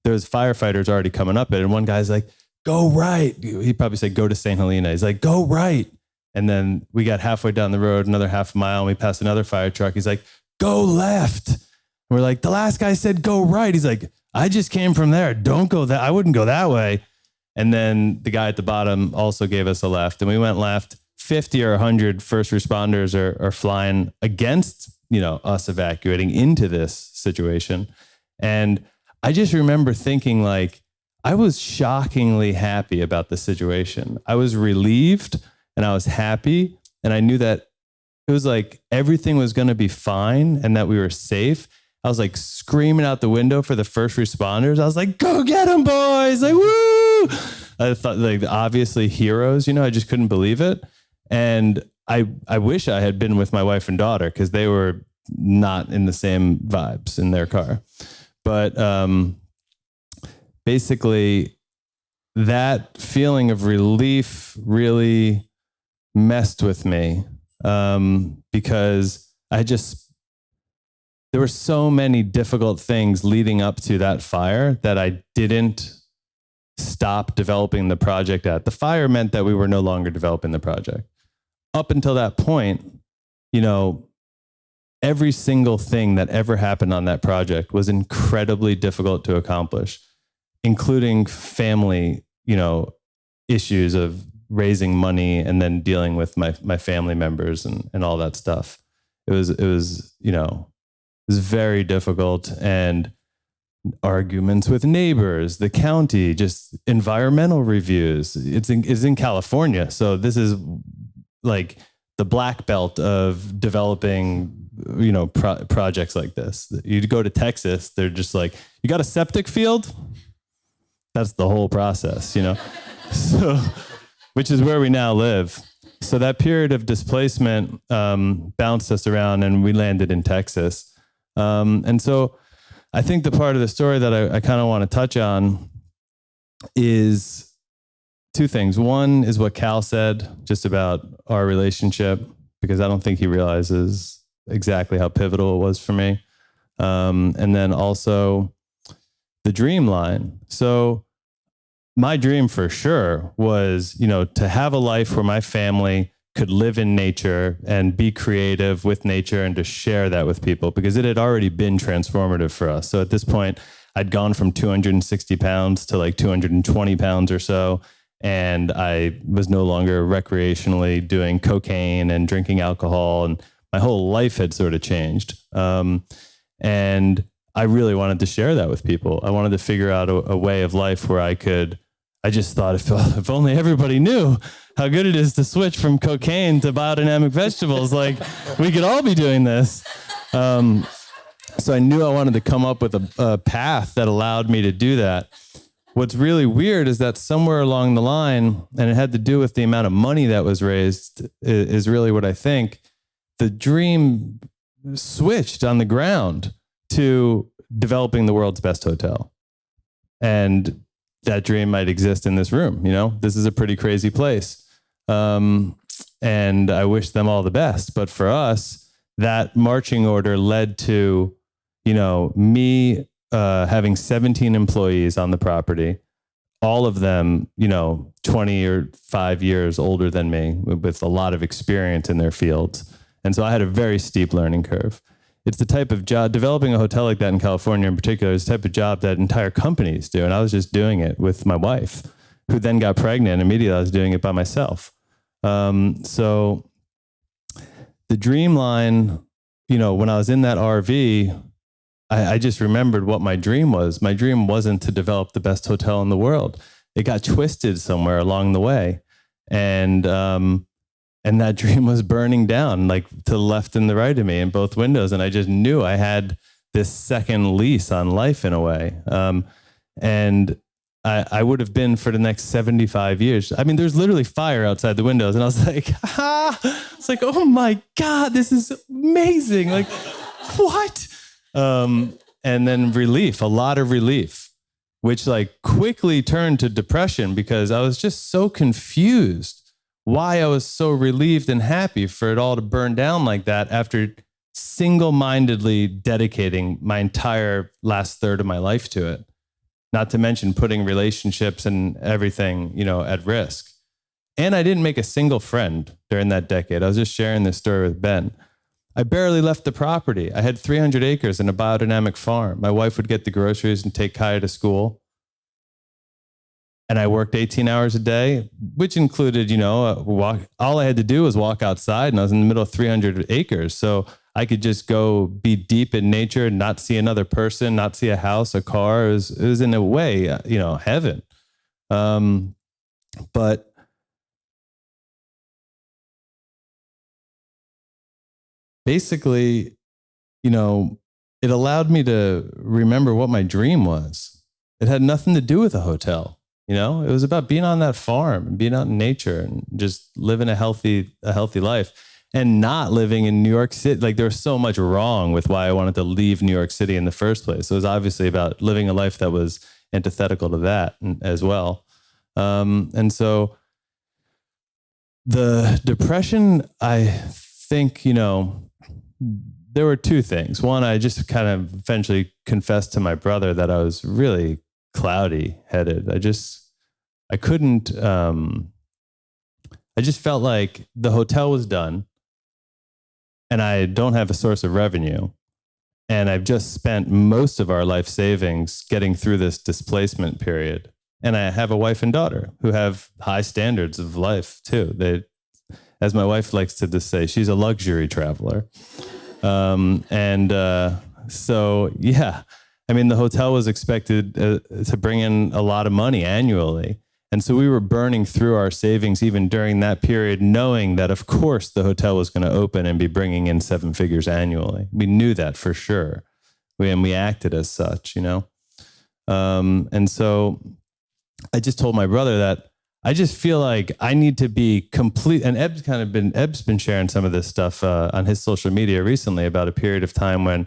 there's firefighters already coming up it. And one guy's like, go right. He probably said, go to St. Helena. He's like, go right. And then we got halfway down the road, another half a mile, and we passed another fire truck. He's like, go left. And we're like, the last guy said, go right. He's like, I just came from there. Don't go that. I wouldn't go that way. And then the guy at the bottom also gave us a left, and we went left. 50 or 100 first responders are flying against, you know, us evacuating into this situation. And I just remember thinking, like, I was shockingly happy about the situation. I was relieved and I was happy. And I knew that it was like everything was going to be fine and that we were safe. I was like screaming out the window for the first responders. I was like, go get them, boys. Like, woo. I thought, like, obviously heroes, you know, I just couldn't believe it. And I wish I had been with my wife and daughter because they were not in the same vibes in their car. But basically that feeling of relief really messed with me because there were so many difficult things leading up to that fire that I didn't stop developing the project at. The fire meant that we were no longer developing the project. Up until that point, you know, every single thing that ever happened on that project was incredibly difficult to accomplish, including family, you know, issues of raising money and then dealing with my family members and all that stuff. It was, you know, it was very difficult, and arguments with neighbors, the county, just environmental reviews. It's in California. So this is like the black belt of developing, you know, projects like this. You go to Texas, they're just like, you got a septic field? That's the whole process, you know? So, which is where we now live. So that period of displacement bounced us around and we landed in Texas. And so I think the part of the story that I kind of want to touch on is 2 things. One is what Cal said just about our relationship, because I don't think he realizes exactly how pivotal it was for me. And then also the dream line. So my dream for sure was, you know, to have a life where my family could live in nature and be creative with nature and to share that with people, because it had already been transformative for us. So at this point, I'd gone from 260 pounds to like 220 pounds or so. And I was no longer recreationally doing cocaine and drinking alcohol. And my whole life had sort of changed. And I really wanted to share that with people. I wanted to figure out a way of life where I just thought if only everybody knew how good it is to switch from cocaine to biodynamic vegetables, like we could all be doing this. So I knew I wanted to come up with a path that allowed me to do that. What's really weird is that somewhere along the line, and it had to do with the amount of money that was raised, is really what I think, the dream switched on the ground to developing the world's best hotel. And that dream might exist in this room. You know, this is a pretty crazy place. And I wish them all the best. But for us, that marching order led to, you know, me having 17 employees on the property, all of them, you know, 20 or 5 years older than me with a lot of experience in their fields. And so I had a very steep learning curve. it's the type of job, developing a hotel like that in California in particular is the type of job that entire companies do. And I was just doing it with my wife, who then got pregnant. And immediately I was doing it by myself. So the Dreamline, you know, when I was in that RV, I just remembered what my dream was. My dream wasn't to develop the best hotel in the world. It got twisted somewhere along the way. And that dream was burning down, like to the left and the right of me in both windows. And I just knew I had this second lease on life in a way. And I would have been for the next 75 years. I mean, there's literally fire outside the windows. And I was like, it's like, oh my God, this is amazing. Like, what? And then relief, a lot of relief, which like quickly turned to depression because I was just so confused why I was so relieved and happy for it all to burn down like that after single-mindedly dedicating my entire last third of my life to it. Not to mention putting relationships and everything, you know, at risk. And I didn't make a single friend during that decade. I was just sharing this story with Ben. I barely left the property. I had 300 acres and a biodynamic farm. My wife would get the groceries and take Kaya to school. And I worked 18 hours a day, which included, you know, all I had to do was walk outside, and I was in the middle of 300 acres. So I could just go be deep in nature, not see another person, not see a house, a car. It was in a way, you know, heaven. But basically, you know, it allowed me to remember what my dream was. It had nothing to do with a hotel. You know, it was about being on that farm and being out in nature and just living a healthy life and not living in New York City. Like there was so much wrong with why I wanted to leave New York City in the first place. It was obviously about living a life that was antithetical to that as well. And so the depression, I think, you know, there were two things. One, I just kind of eventually confessed to my brother that I was really cloudy headed. I just felt like the hotel was done and I don't have a source of revenue. And I've just spent most of our life savings getting through this displacement period. And I have a wife and daughter who have high standards of life too. They, as my wife likes to just say, she's a luxury traveler. So yeah, I mean, the hotel was expected to bring in a lot of money annually. And so we were burning through our savings even during that period, knowing that, of course, the hotel was going to open and be bringing in 7 figures annually. We knew that for sure. We acted as such, you know? And so I just told my brother that I just feel like I need to be complete. And Eb's been sharing some of this stuff on his social media recently about a period of time when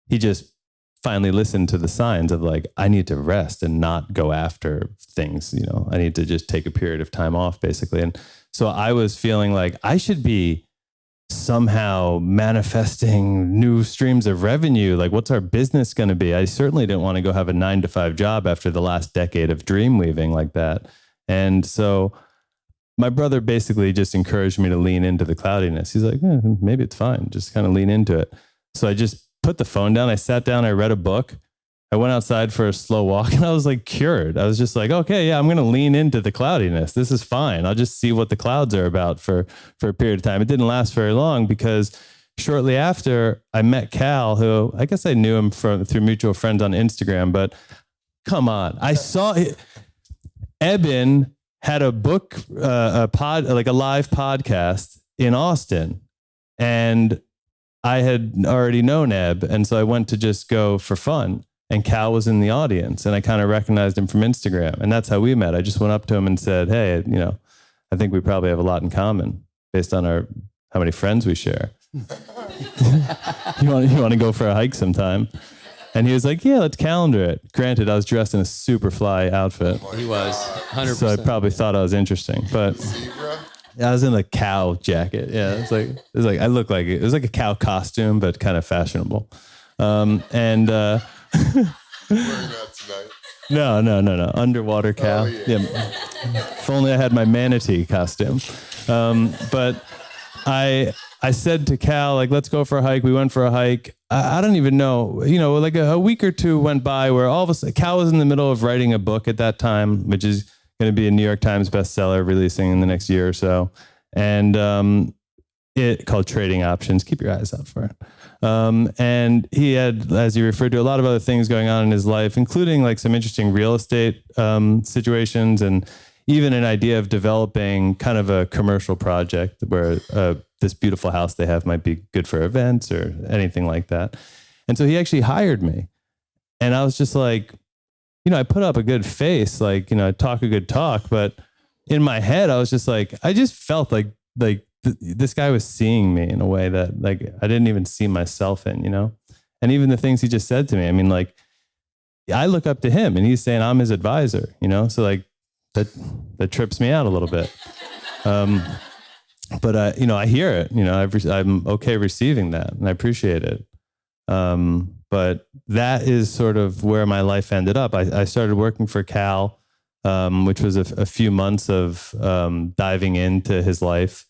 he just finally listened to the signs of like, I need to rest and not go after things, you know, I need to just take a period of time off basically. And so I was feeling like I should be somehow manifesting new streams of revenue. Like what's our business going to be? I certainly didn't want to go have a 9-to-5 job after the last decade of dream weaving like that. And so my brother basically just encouraged me to lean into the cloudiness. He's like, maybe it's fine. Just kind of lean into it. So I just put the phone down. I sat down, I read a book. I went outside for a slow walk and I was like cured. I was just like, okay, yeah, I'm going to lean into the cloudiness. This is fine. I'll just see what the clouds are about for a period of time. It didn't last very long because shortly after I met Cal, who I guess I knew him through mutual friends on Instagram, but come on. I saw it. Eben had a book, like a live podcast in Austin, and I had already known Eb, and so I went to just go for fun. And Cal was in the audience, and I kind of recognized him from Instagram, and that's how we met. I just went up to him and said, "Hey, you know, I think we probably have a lot in common based on how many friends we share. You want to go for a hike sometime?" And he was like, "Yeah, let's calendar it." Granted, I was dressed in a super fly outfit. He was 100%. So I probably thought I was interesting, but I was in a cow jacket. Yeah, it was like I looked like it was like a cow costume, but kind of fashionable. Wearing that tonight. No. Underwater cow. Oh, yeah. If only I had my manatee costume. But I said to Cal, like, let's go for a hike. We went for a hike. I don't even know, like a week or two went by where all of a sudden, Cal was in the middle of writing a book at that time, which is going to be a New York Times bestseller releasing in the next year or so. And it called Trading Options. Keep your eyes out for it. And he had, as you referred to, a lot of other things going on in his life, including like some interesting real estate situations, and even an idea of developing kind of a commercial project where this beautiful house they have might be good for events or anything like that. And so he actually hired me. And I was just like, I put up a good face, like, I talk a good talk, but in my head, I was just like, I just felt like this guy was seeing me in a way that like I didn't even see myself in, and even the things he just said to me. I mean, like, I look up to him and he's saying I'm his advisor, so like that trips me out a little bit. But I hear it, I'm okay receiving that and I appreciate it. But that is sort of where my life ended up. I started working for Cal, which was a few months of diving into his life.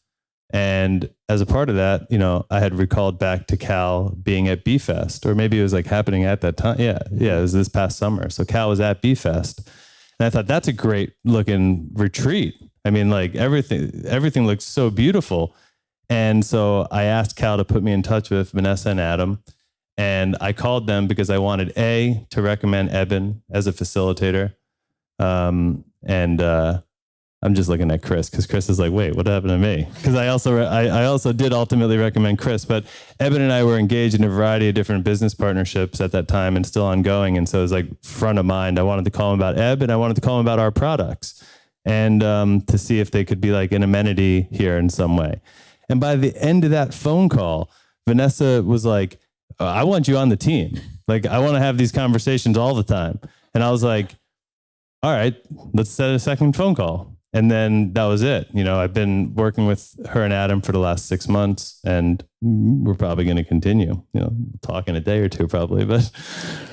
And as a part of that, I had recalled back to Cal being at B-Fest, or maybe it was like happening at that time. Yeah, it was this past summer. So Cal was at B-Fest. And I thought, that's a great looking retreat. I mean, like everything looks so beautiful. And so I asked Cal to put me in touch with Vanessa and Adam. And I called them because I wanted to recommend Eben as a facilitator. I'm just looking at Chris because Chris is like, wait, what happened to me? Because I also did ultimately recommend Chris, but Eben and I were engaged in a variety of different business partnerships at that time and still ongoing. And so it was like front of mind. I wanted to call him about Eb, and I wanted to call him about our products, and to see if they could be like an amenity here in some way. And by the end of that phone call, Vanessa was like, I want you on the team. Like, I want to have these conversations all the time. And I was like, all right, let's set a second phone call. And then that was it. I've been working with her and Adam for the last 6 months, and we're probably going to continue, talk in a day or two probably, but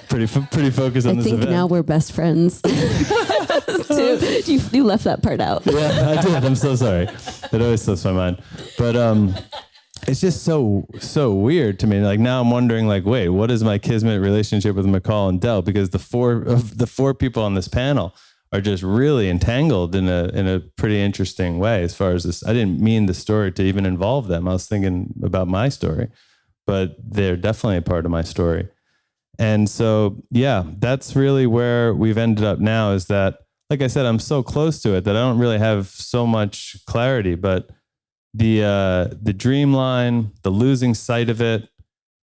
pretty focused on this event. I think now we're best friends. You left that part out. Yeah, I did. I'm so sorry. It always slips my mind. But it's just so weird to me. Like, now I'm wondering, like, wait, what is my kismet relationship with McCall and Dell? Because the four people on this panel are just really entangled in a pretty interesting way. As far as this, I didn't mean the story to even involve them. I was thinking about my story, but they're definitely a part of my story. And so, yeah, that's really where we've ended up now, is that, like I said, I'm so close to it that I don't really have so much clarity, but the dream line, the losing sight of it,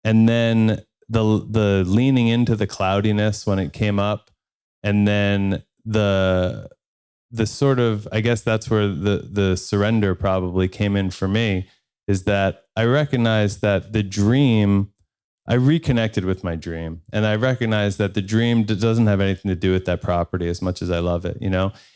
and then the leaning into the cloudiness when it came up, and then the sort of, I guess that's where the surrender probably came in for me, is that I recognized that the dream, I reconnected with my dream, and I recognized that the dream doesn't have anything to do with that property as much as I love it.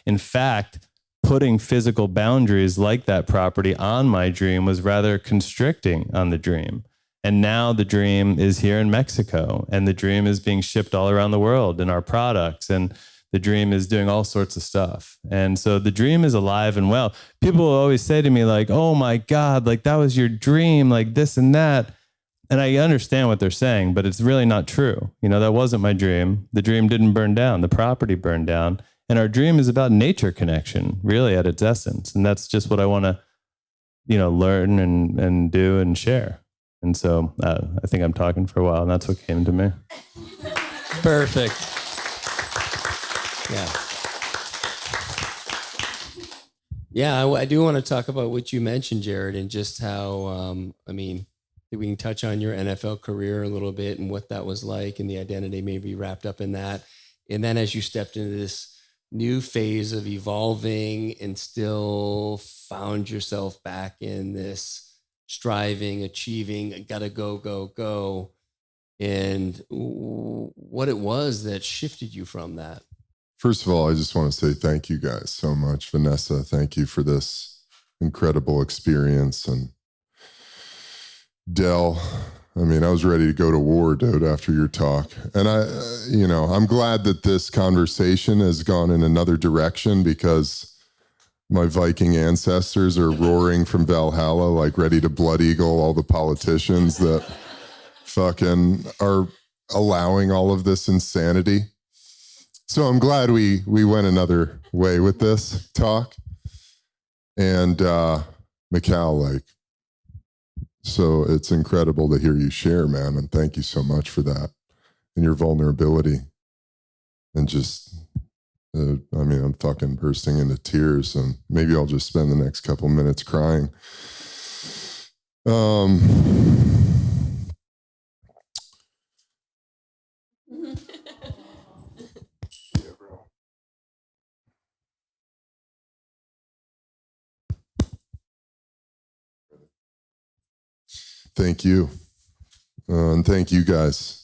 In fact, putting physical boundaries like that property on my dream was rather constricting on the dream. And now the dream is here in Mexico, and the dream is being shipped all around the world in our products, and the dream is doing all sorts of stuff. And so the dream is alive and well. People will always say to me, like, oh my God, like that was your dream, like this and that. And I understand what they're saying, but it's really not true. That wasn't my dream. The dream didn't burn down. The property burned down. And our dream is about nature connection, really at its essence. And that's just what I want to, learn and do and share. And so I think I'm talking for a while, and that's what came to me. Perfect. Yeah, I do want to talk about what you mentioned, Jared, and just how, we can touch on your NFL career a little bit and what that was like, and the identity maybe wrapped up in that. And then as you stepped into this new phase of evolving and still found yourself back in this striving, achieving, gotta go, and what it was that shifted you from that. First of all, I just want to say thank you guys so much. Vanessa, thank you for this incredible experience. And Del, I was ready to go to war, dude, after your talk. And I'm glad that this conversation has gone in another direction, because my Viking ancestors are roaring from Valhalla, like ready to blood eagle all the politicians that fucking are allowing all of this insanity. So I'm glad we went another way with this talk. And Mikal, like, so it's incredible to hear you share, man. And thank you so much for that and your vulnerability. And just, I'm fucking bursting into tears, and maybe I'll just spend the next couple minutes crying. Thank you. And thank you guys.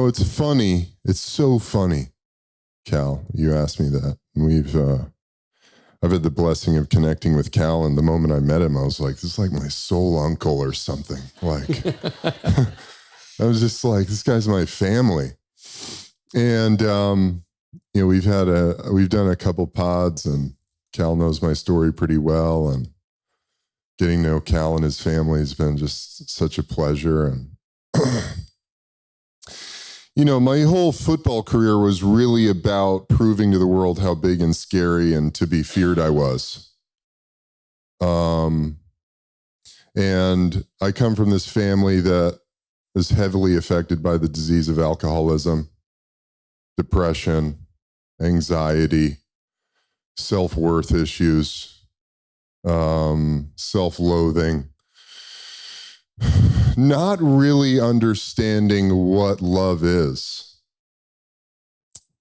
It's funny. It's so funny, Cal. You asked me that. I've had the blessing of connecting with Cal, and the moment I met him, I was like, this is like my soul uncle or something. Like, I was just like, this guy's my family. And, we've done a couple pods, and Cal knows my story pretty well, and getting to know Cal and his family has been just such a pleasure. And, my whole football career was really about proving to the world how big and scary and to be feared I was. And I come from this family that is heavily affected by the disease of alcoholism, depression, anxiety, self-worth issues, self-loathing, not really understanding what love is.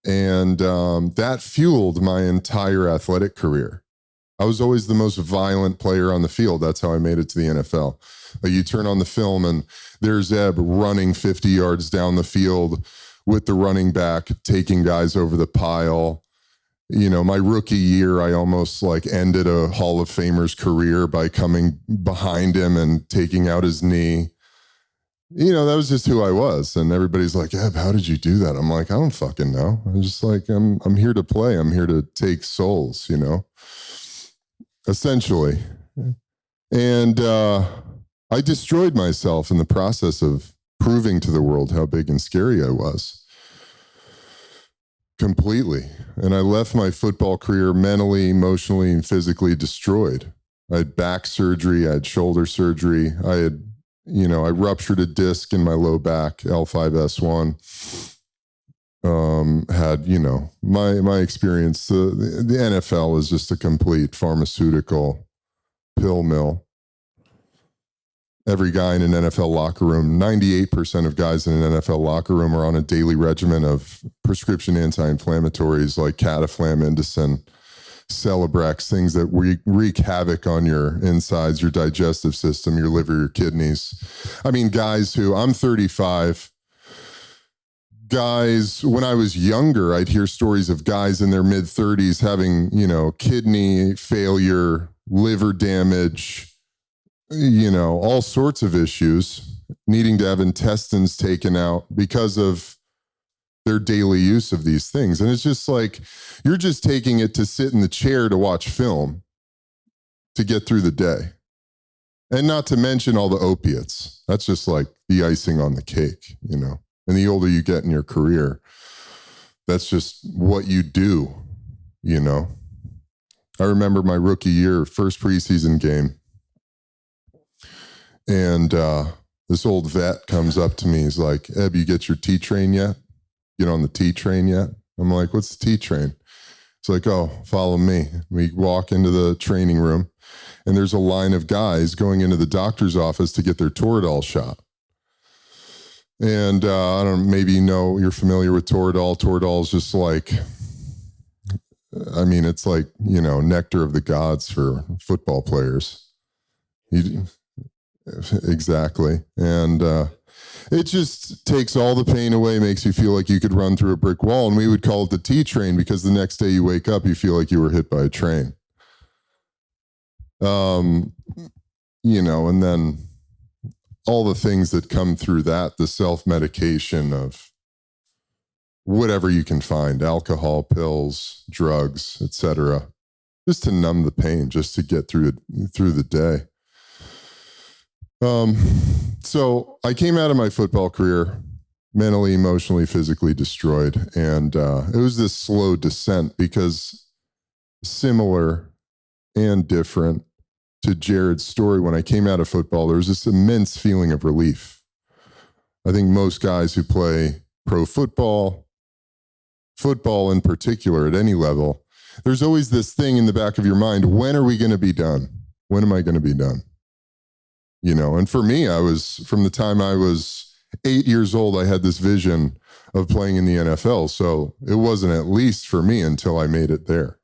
And that fueled my entire athletic career. I was always the most violent player on the field. That's how I made it to the NFL. You turn on the film and there's Eb running 50 yards down the field with the running back, taking guys over the pile. My rookie year, I almost ended a Hall of Famer's career by coming behind him and taking out his knee. That was just who I was. And everybody's like, Eb, how did you do that? I'm like, I don't fucking know. I'm just like, I'm here to play. I'm here to take souls, essentially. And I destroyed myself in the process of proving to the world how big and scary I was. Completely. And I left my football career mentally, emotionally, and physically destroyed. I had back surgery. I had shoulder surgery. I ruptured a disc in my low back, L5S1. Had, my experience, the NFL is just a complete pharmaceutical pill mill. Every guy in an NFL locker room, 98% of guys in an NFL locker room are on a daily regimen of prescription anti-inflammatories like Cataflam, Indocin, Celebrex, things that wreak havoc on your insides, your digestive system, your liver, your kidneys. Guys who, I'm 35, guys, when I was younger, I'd hear stories of guys in their mid-30s having, kidney failure, liver damage, all sorts of issues, needing to have intestines taken out because of their daily use of these things. And it's just like, you're just taking it to sit in the chair to watch film to get through the day. And not to mention all the opiates. That's just like the icing on the cake, And the older you get in your career, that's just what you do, I remember my rookie year, first preseason game. And this old vet comes up to me. He's like, Eb, you get your T train yet? Get on the T train yet? I'm like, what's the T train? It's like, oh, follow me. We walk into the training room, and there's a line of guys going into the doctor's office to get their Toradol shot. And I don't know, maybe you're familiar with Toradol. Toradol is just like, it's like, nectar of the gods for football players. Exactly. And it just takes all the pain away, makes you feel like you could run through a brick wall. And we would call it the T train because the next day you wake up, you feel like you were hit by a train. And then all the things that come through that, the self-medication of whatever you can find, alcohol, pills, drugs, etc., just to numb the pain, just to get through the day. So I came out of my football career mentally, emotionally, physically destroyed. And it was this slow descent because similar and different to Jared's story, when I came out of football, there was this immense feeling of relief. I think most guys who play pro football in particular at any level, there's always this thing in the back of your mind, when are we going to be done? When am I going to be done? You know, and for me, from the time I was 8 years old, I had this vision of playing in the NFL. So it wasn't at least for me until I made it there.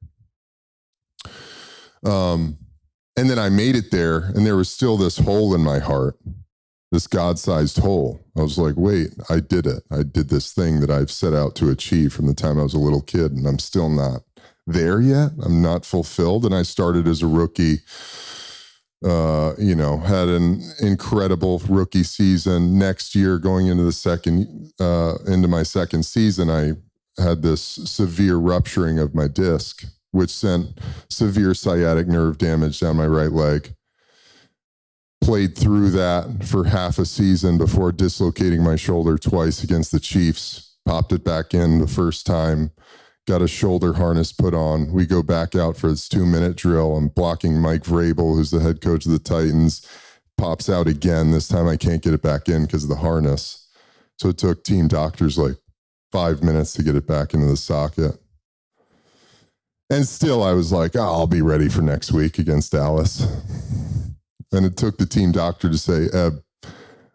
And then I made it there, and there was still this hole in my heart, this God-sized hole. I was like, wait, I did it. I did this thing that I've set out to achieve from the time I was a little kid, and I'm still not there yet. I'm not fulfilled. And I started as a rookie, had an incredible rookie season. Next year, going into into my second season, I had this severe rupturing of my disc, which sent severe sciatic nerve damage down my right leg. Played through that for half a season before dislocating my shoulder twice against the Chiefs. Popped it back in the first time. Got a shoulder harness put on. We go back out for this 2-minute drill. I'm blocking Mike Vrabel, who's the head coach of the Titans. Pops out again. This time I can't get it back in because of the harness. So it took team doctors like 5 minutes to get it back into the socket. And still I was like, I'll be ready for next week against Dallas. And it took the team doctor to say, Eb,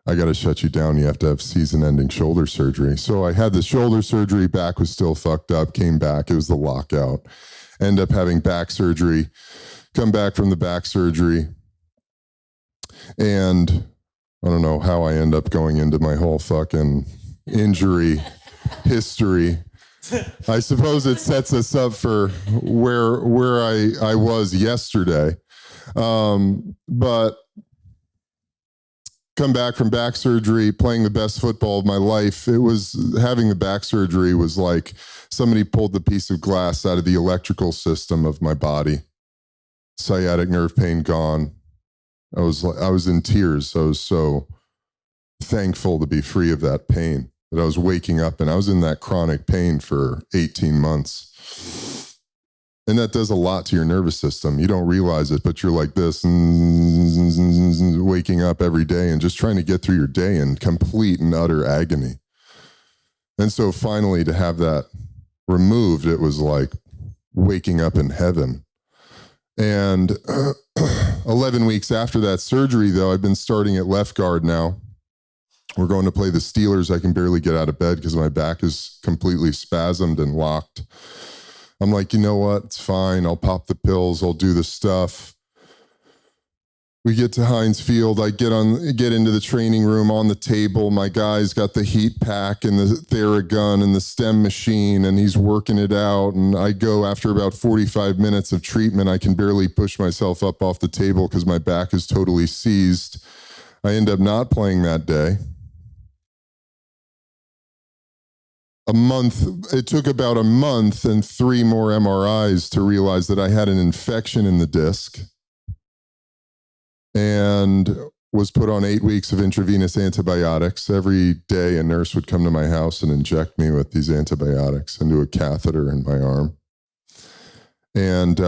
I got to shut you down. You have to have season-ending shoulder surgery. So I had the shoulder surgery. Back was still fucked up. Came back. It was the lockout. End up having back surgery. Come back from the back surgery. And I don't know how I end up going into my whole fucking injury history. I suppose it sets us up for where I was yesterday. But come back from back surgery, playing the best football of my life. It was having the back surgery was like somebody pulled the piece of glass out of the electrical system of my body. Sciatic nerve pain gone. I was in tears. I was so thankful to be free of that pain that I was waking up, and I was in that chronic pain for 18 months. And that does a lot to your nervous system. You don't realize it, but you're like this, waking up every day and just trying to get through your day in complete and utter agony. And so finally to have that removed, it was like waking up in heaven. And 11 weeks after that surgery, though, I've been starting at left guard now. We're going to play the Steelers. I can barely get out of bed because my back is completely spasmed and locked. I'm like, you know what? It's fine. I'll pop the pills. I'll do the stuff. We get to Heinz Field. I get into the training room. On the table, my guy's got the heat pack and the Theragun and the stem machine, and he's working it out. And I go after about 45 minutes of treatment. I can barely push myself up off the table because my back is totally seized. I end up not playing that day. It took about a month and 3 more MRIs to realize that I had an infection in the disc and was put on 8 weeks of intravenous antibiotics. Every day a nurse would come to my house and inject me with these antibiotics into a catheter in my arm. And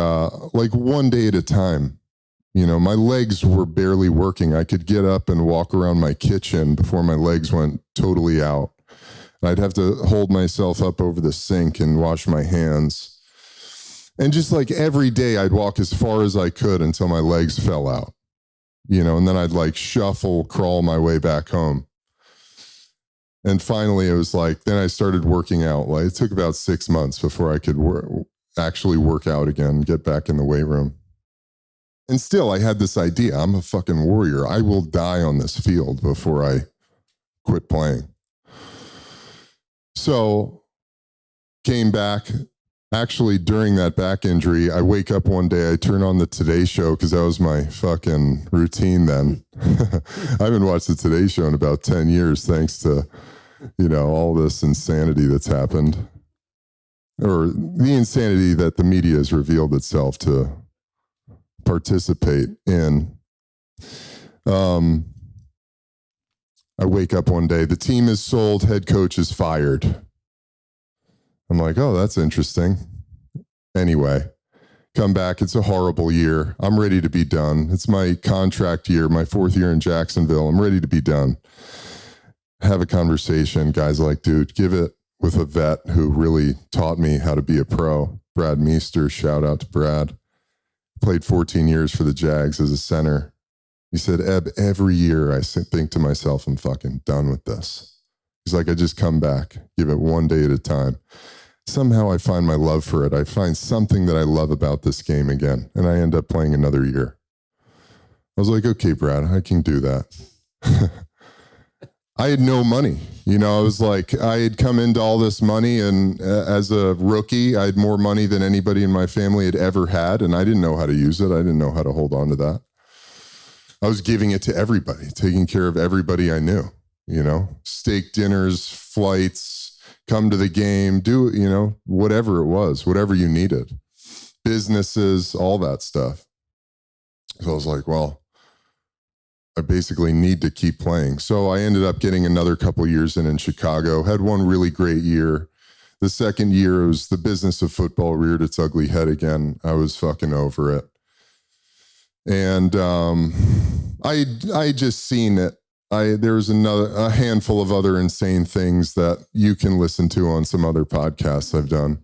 like one day at a time, you know, my legs were barely working. I could get up and walk around my kitchen before my legs went totally out. I'd have to hold myself up over the sink and wash my hands. And just like every day I'd walk as far as I could until my legs fell out, you know, and then I'd like crawl my way back home. And finally it was like, then I started working out. Like it took about 6 months before I could actually work out again, get back in the weight room. And still I had this idea, I'm a fucking warrior. I will die on this field before I quit playing. So came back. Actually, during that back injury, I wake up one day, I turn on the Today Show because that was my fucking routine then. I haven't watched the Today Show in about 10 years thanks to, you know, all this insanity that's happened. Or the insanity that the media has revealed itself to participate in. I wake up one day, the team is sold, head coach is fired. I'm like, oh, that's interesting. Anyway, come back. It's a horrible year. I'm ready to be done. It's my contract year, my 4th year in Jacksonville. I'm ready to be done. Have a conversation. Guys like, dude, give it with a vet who really taught me how to be a pro. Brad Meester, shout out to Brad. Played 14 years for the Jags as a center. He said, Eb, every year I think to myself, I'm fucking done with this. He's like, I just come back, give it one day at a time. Somehow I find my love for it. I find something that I love about this game again, and I end up playing another year. I was like, okay, Brad, I can do that. I had no money. I was like, I had come into all this money, and as a rookie, I had more money than anybody in my family had ever had, and I didn't know how to use it. I didn't know how to hold on to that. I was giving it to everybody, taking care of everybody I knew, steak dinners, flights, come to the game, do, whatever it was, whatever you needed, businesses, all that stuff. So I was like, well, I basically need to keep playing. So I ended up getting another couple of years in Chicago, had one really great year. The second year, it was the business of football reared its ugly head again. I was fucking over it. And I just seen it. There was a handful of other insane things that you can listen to on some other podcasts I've done.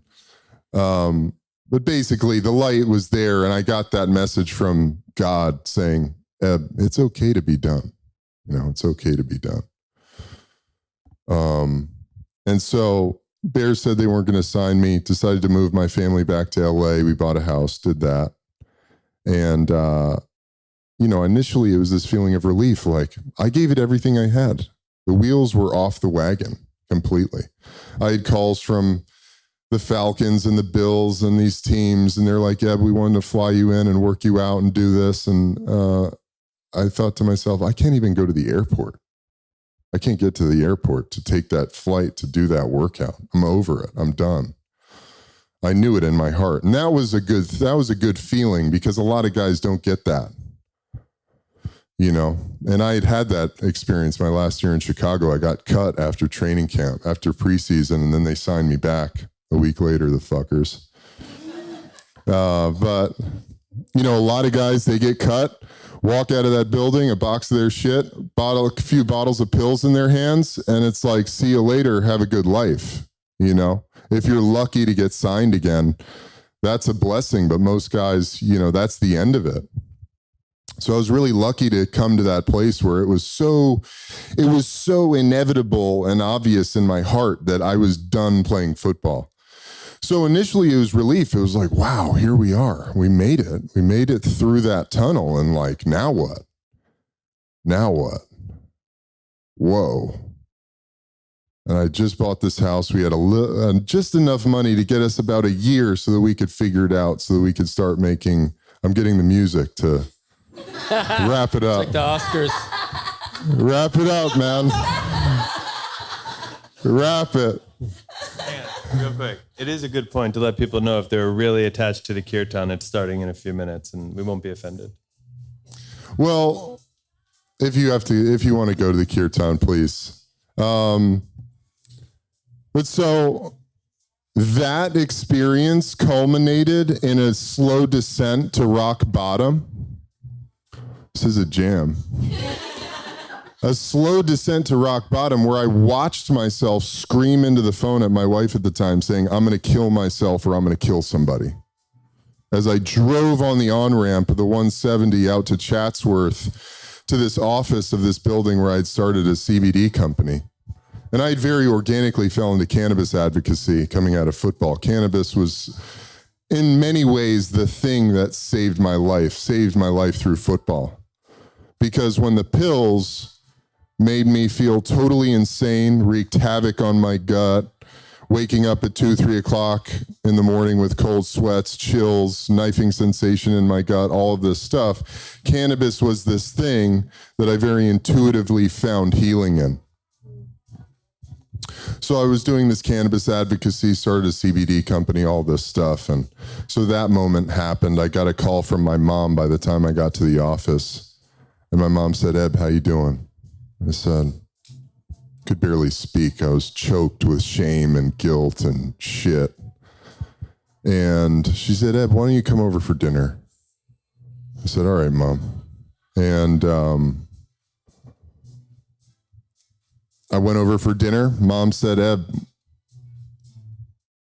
But basically the light was there, and I got that message from God saying, Eb, it's okay to be done. It's okay to be done. And so Bears said they weren't going to sign me, decided to move my family back to LA. We bought a house, did that. And, initially it was this feeling of relief. Like, I gave it everything I had. The wheels were off the wagon completely. I had calls from the Falcons and the Bills and these teams, and they're like, yeah, we wanted to fly you in and work you out and do this. And I thought to myself, I can't even go to the airport. I can't get to the airport to take that flight to do that workout. I'm over it. I'm done. I knew it in my heart. And that was a good feeling, because a lot of guys don't get that. And I had that experience my last year in Chicago. I got cut after training camp, after preseason, and then they signed me back a week later, the fuckers. But, a lot of guys, they get cut, walk out of that building, a box of their shit, a few bottles of pills in their hands, and it's like, see you later, have a good life. If you're lucky to get signed again, that's a blessing. But most guys, that's the end of it. So I was really lucky to come to that place where it was so inevitable and obvious in my heart that I was done playing football. So initially it was relief. It was like, wow, here we are. We made it. We made it through that tunnel. And like, now what? Now what? Whoa. And I just bought this house. We had just enough money to get us about a year so that we could figure it out, so that we could start making, I'm getting the music to wrap it up. It's like the Oscars. Wrap it up, man. Wrap it. Real quick. It is a good point to let people know if they're really attached to the kirtan. It's starting in a few minutes, and we won't be offended. Well, if you want to go to the kirtan, please. But so that experience culminated in a slow descent to rock bottom. This is a jam. A slow descent to rock bottom where I watched myself scream into the phone at my wife at the time saying, I'm going to kill myself or I'm going to kill somebody. As I drove on the on-ramp of the 170 out to Chatsworth to this office of this building where I'd started a CBD company. And I had very organically fell into cannabis advocacy coming out of football. Cannabis was in many ways the thing that saved my life through football. Because when the pills made me feel totally insane, wreaked havoc on my gut, waking up at 2, 3 o'clock in the morning with cold sweats, chills, knifing sensation in my gut, all of this stuff, cannabis was this thing that I very intuitively found healing in. So I was doing this cannabis advocacy, started a CBD company, all this stuff. And so that moment happened. I got a call from my mom by the time I got to the office. And my mom said, Eb, how you doing? I said, could barely speak. I was choked with shame and guilt and shit. And she said, Ed, why don't you come over for dinner? I said, all right, Mom. And I went over for dinner. Mom said, Ed,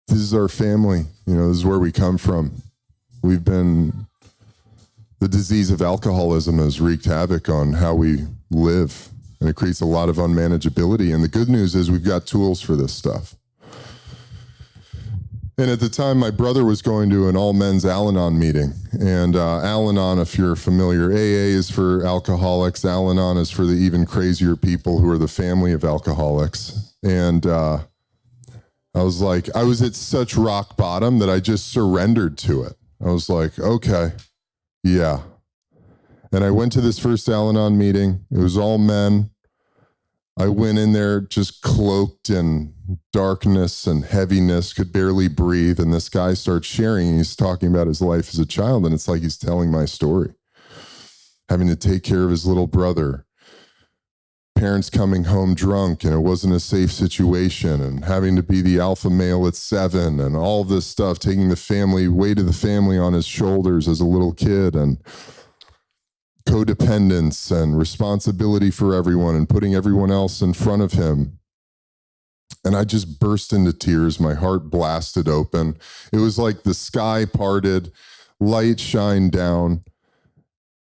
this is our family. You know, this is where we come from. The disease of alcoholism has wreaked havoc on how we live, and it creates a lot of unmanageability. And the good news is we've got tools for this stuff. And at the time, my brother was going to an all-men's Al-Anon meeting. And Al-Anon, if you're familiar, AA is for alcoholics. Al-Anon is for the even crazier people who are the family of alcoholics. And I was at such rock bottom that I just surrendered to it. I was like, okay, yeah. And I went to this first Al-Anon meeting. It was all men. I went in there just cloaked in darkness and heaviness, could barely breathe. And this guy starts sharing. He's talking about his life as a child. And it's like he's telling my story. Having to take care of his little brother. Parents coming home drunk and it wasn't a safe situation. And having to be the alpha male at 7 and all this stuff. Taking the family, weight of the family on his shoulders as a little kid. And codependence and responsibility for everyone and putting everyone else in front of him. And I just burst into tears. My heart blasted open. It was like the sky parted, light shined down.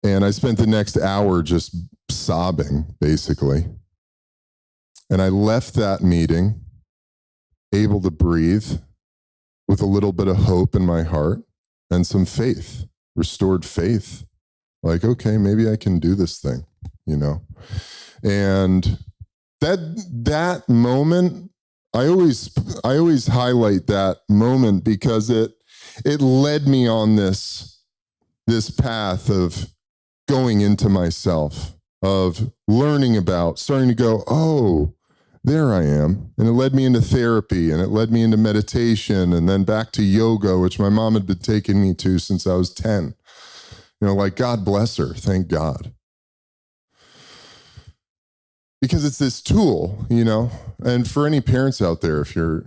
And I spent the next hour just sobbing, basically. And I left that meeting able to breathe with a little bit of hope in my heart and some faith, restored faith. Like, okay, maybe I can do this thing, you know? And that moment, I always highlight that moment because it led me on this path of going into myself, of learning about, starting to go, oh, there I am. And it led me into therapy and it led me into meditation and then back to yoga, which my mom had been taking me to since I was 10. You know, like, God bless her. Thank God. Because it's this tool, you know, and for any parents out there, if you're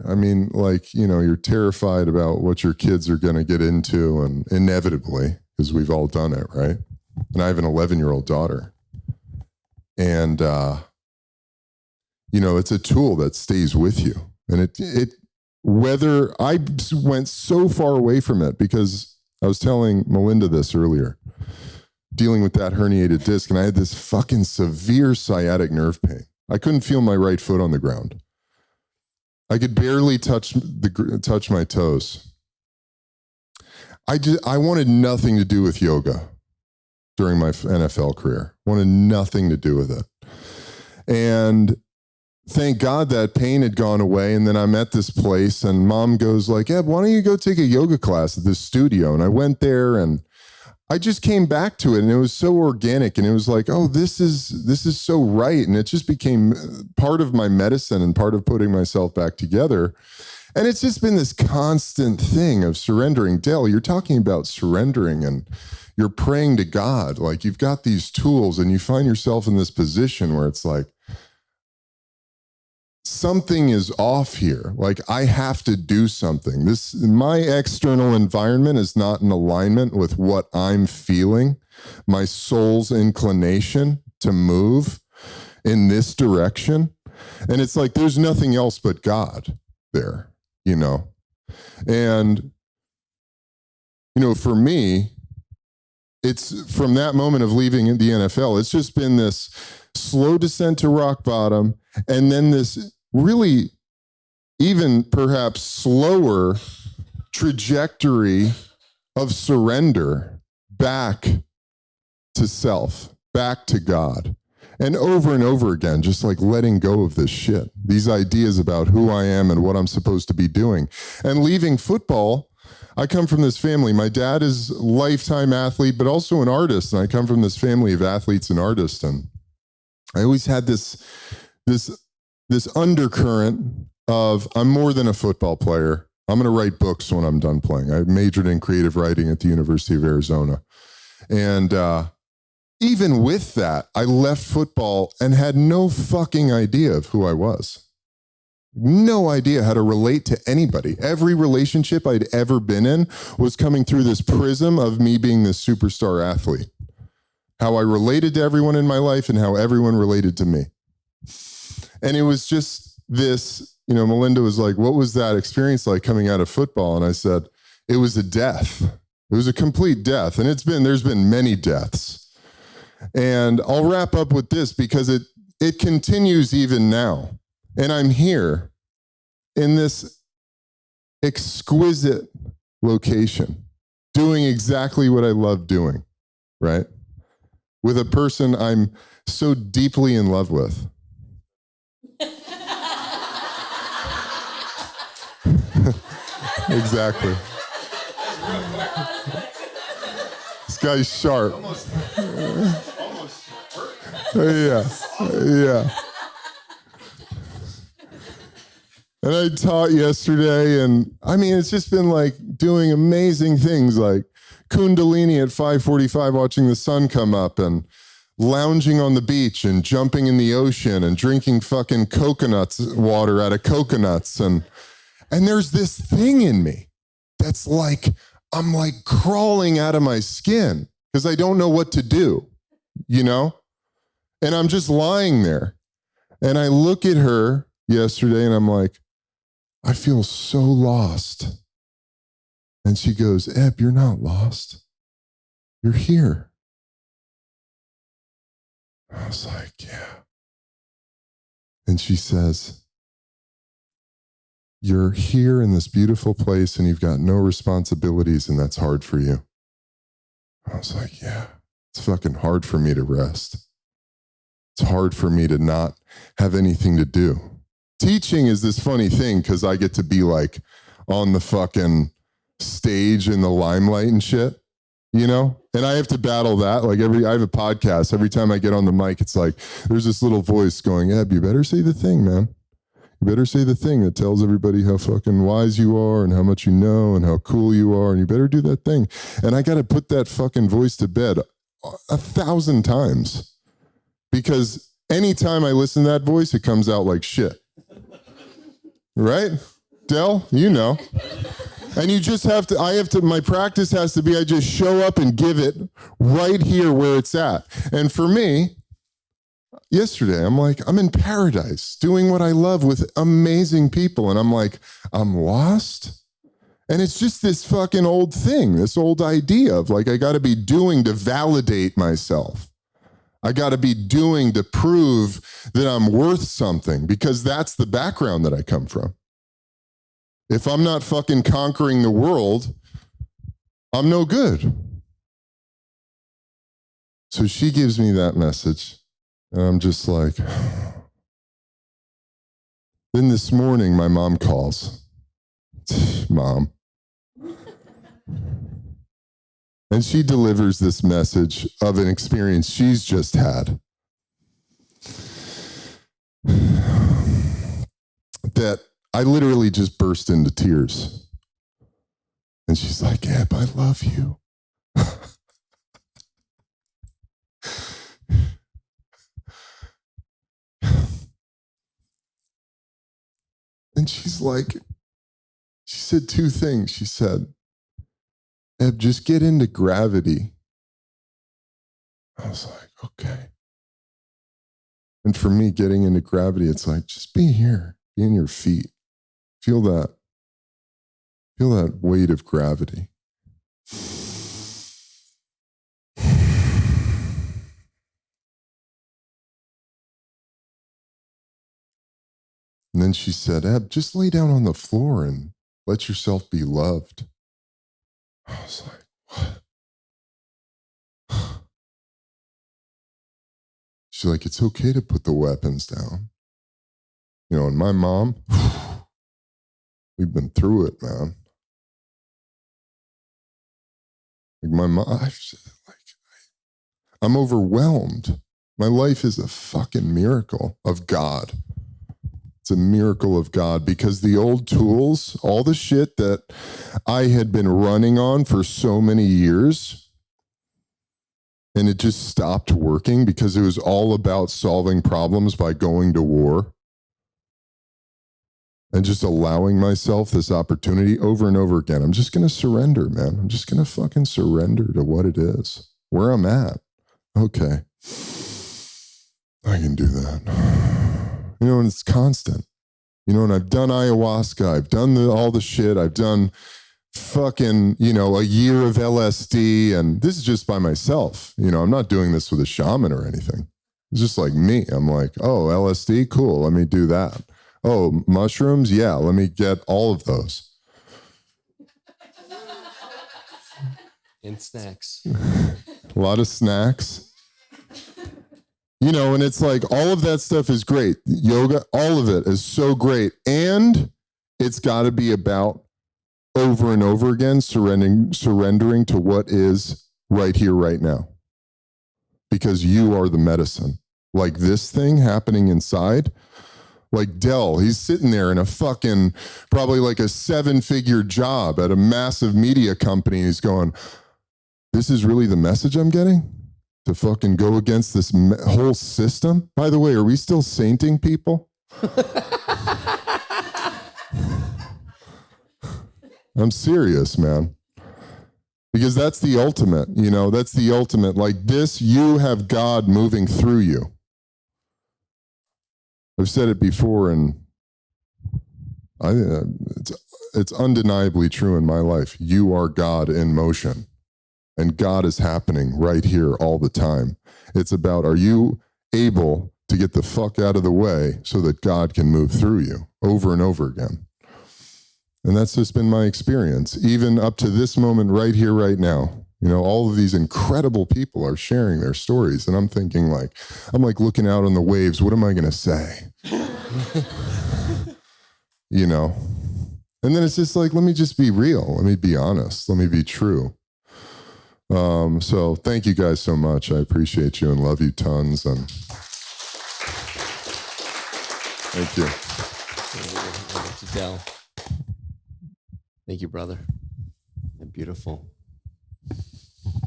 terrified about what your kids are going to get into, and inevitably, because we've all done it, right? And I have an 11-year-old daughter. And, it's a tool that stays with you. And whether I went so far away from it, because I was telling Melinda this earlier, dealing with that herniated disc, and I had this fucking severe sciatic nerve pain. I couldn't feel my right foot on the ground. I could barely touch my toes. I wanted nothing to do with yoga during my NFL career. Wanted nothing to do with it. And thank God that pain had gone away. And then I'm at this place and Mom goes like, Ed, why don't you go take a yoga class at this studio? And I went there and I just came back to it and it was so organic and it was like, oh, this is so right. And it just became part of my medicine and part of putting myself back together. And it's just been this constant thing of surrendering. Dale, you're talking about surrendering and you're praying to God. Like, you've got these tools and you find yourself in this position where it's like, something is off here. Like, I have to do something. My external environment is not in alignment with what I'm feeling, my soul's inclination to move in this direction. And it's like, there's nothing else but God there, you know? And, for me, it's from that moment of leaving the NFL, it's just been this slow descent to rock bottom. And then this really even perhaps slower trajectory of surrender back to self, back to God. And over again, just like letting go of this shit, these ideas about who I am and what I'm supposed to be doing. And leaving football, I come from this family. My dad is a lifetime athlete, but also an artist. And I come from this family of athletes and artists. And I always had this undercurrent of, I'm more than a football player. I'm going to write books when I'm done playing. I majored in creative writing at the University of Arizona. And even with that, I left football and had no fucking idea of who I was. No idea how to relate to anybody. Every relationship I'd ever been in was coming through this prism of me being this superstar athlete. How I related to everyone in my life and how everyone related to me. And it was just this, you know, Melinda was like, what was that experience like coming out of football? And I said, it was a death. It was a complete death. And there's been many deaths. And I'll wrap up with this because it continues even now. And I'm here in this exquisite location, doing exactly what I love doing, right? With a person I'm so deeply in love with. Exactly. This guy's sharp. Yeah. And I taught yesterday, and I mean, it's just been like doing amazing things like Kundalini at 5:45, watching the sun come up, and lounging on the beach and jumping in the ocean and drinking fucking coconuts water out of coconuts. And there's this thing in me that's like, I'm like crawling out of my skin because I don't know what to do, you know? And I'm just lying there. And I look at her yesterday and I'm like, I feel so lost. And she goes, Eb, you're not lost. You're here. I was like, yeah. And she says, you're here in this beautiful place and you've got no responsibilities and that's hard for you. I was like, yeah, it's fucking hard for me to rest. It's hard for me to not have anything to do. Teaching is this funny thing because I get to be like on the fucking stage in the limelight and shit, you know? And I have to battle that. Like I have a podcast. Every time I get on the mic, it's like, there's this little voice going, Eb, you better say the thing, man. You better say the thing that tells everybody how fucking wise you are and how much you know and how cool you are. And you better do that thing. And I got to put that fucking voice to bed 1,000 times because anytime I listen to that voice, it comes out like shit. Right? Del, you know. And you just have to, my practice has to be, I just show up and give it right here where it's at. And for me, yesterday, I'm like, I'm in paradise doing what I love with amazing people. And I'm like, I'm lost. And it's just this fucking old thing, this old idea of like, I got to be doing to validate myself. I got to be doing to prove that I'm worth something because that's the background that I come from. If I'm not fucking conquering the world, I'm no good. So she gives me that message and I'm just like, then this morning my mom calls. Mom. And she delivers this message of an experience she's just had. That I literally just burst into tears. And she's like, Eb, I love you. And she's like, she said two things. She said, Eb, just get into gravity. I was like, okay. And for me, getting into gravity, it's like, just be here, be in your feet. Feel that weight of gravity. And then she said, Eb, just lay down on the floor and let yourself be loved. I was like, what? She's like, it's okay to put the weapons down. You know, and my mom, we've been through it, man. Like my mom, I'm overwhelmed. My life is a fucking miracle of God. It's a miracle of God because the old tools, all the shit that I had been running on for so many years and it just stopped working because it was all about solving problems by going to war and just allowing myself this opportunity over and over again. I'm just going to surrender, man. I'm just going to fucking surrender to what it is, where I'm at. Okay. I can do that. You know, and it's constant. You know, and I've done ayahuasca. I've done all the shit. I've done fucking, you know, a year of LSD. And this is just by myself. You know, I'm not doing this with a shaman or anything. It's just like me. I'm like, oh, LSD? Cool. Let me do that. Oh, mushrooms? Yeah, let me get all of those. And snacks. A lot of snacks. You know, and it's like all of that stuff is great. Yoga, all of it is so great. And it's got to be about over and over again surrendering to what is right here, right now. Because you are the medicine. Like this thing happening inside. Like Dell, he's sitting there in a fucking, probably like a 7-figure job at a massive media company. He's going, this is really the message I'm getting? To fucking go against this whole system? By the way, are we still sainting people? I'm serious, man. Because that's the ultimate, you know, that's the ultimate. Like this, you have God moving through you. I've said it before, and it's undeniably true in my life. You are God in motion, and God is happening right here all the time. It's about, are you able to get the fuck out of the way so that God can move through you over and over again? And that's just been my experience, even up to this moment right here, right now. You know, all of these incredible people are sharing their stories. And I'm thinking like, I'm like looking out on the waves. What am I going to say? You know? And then it's just like, let me just be real. Let me be honest. Let me be true. So thank you guys so much. I appreciate you and love you tons. And thank you. Thank you, Del. Thank you, brother. Beautiful.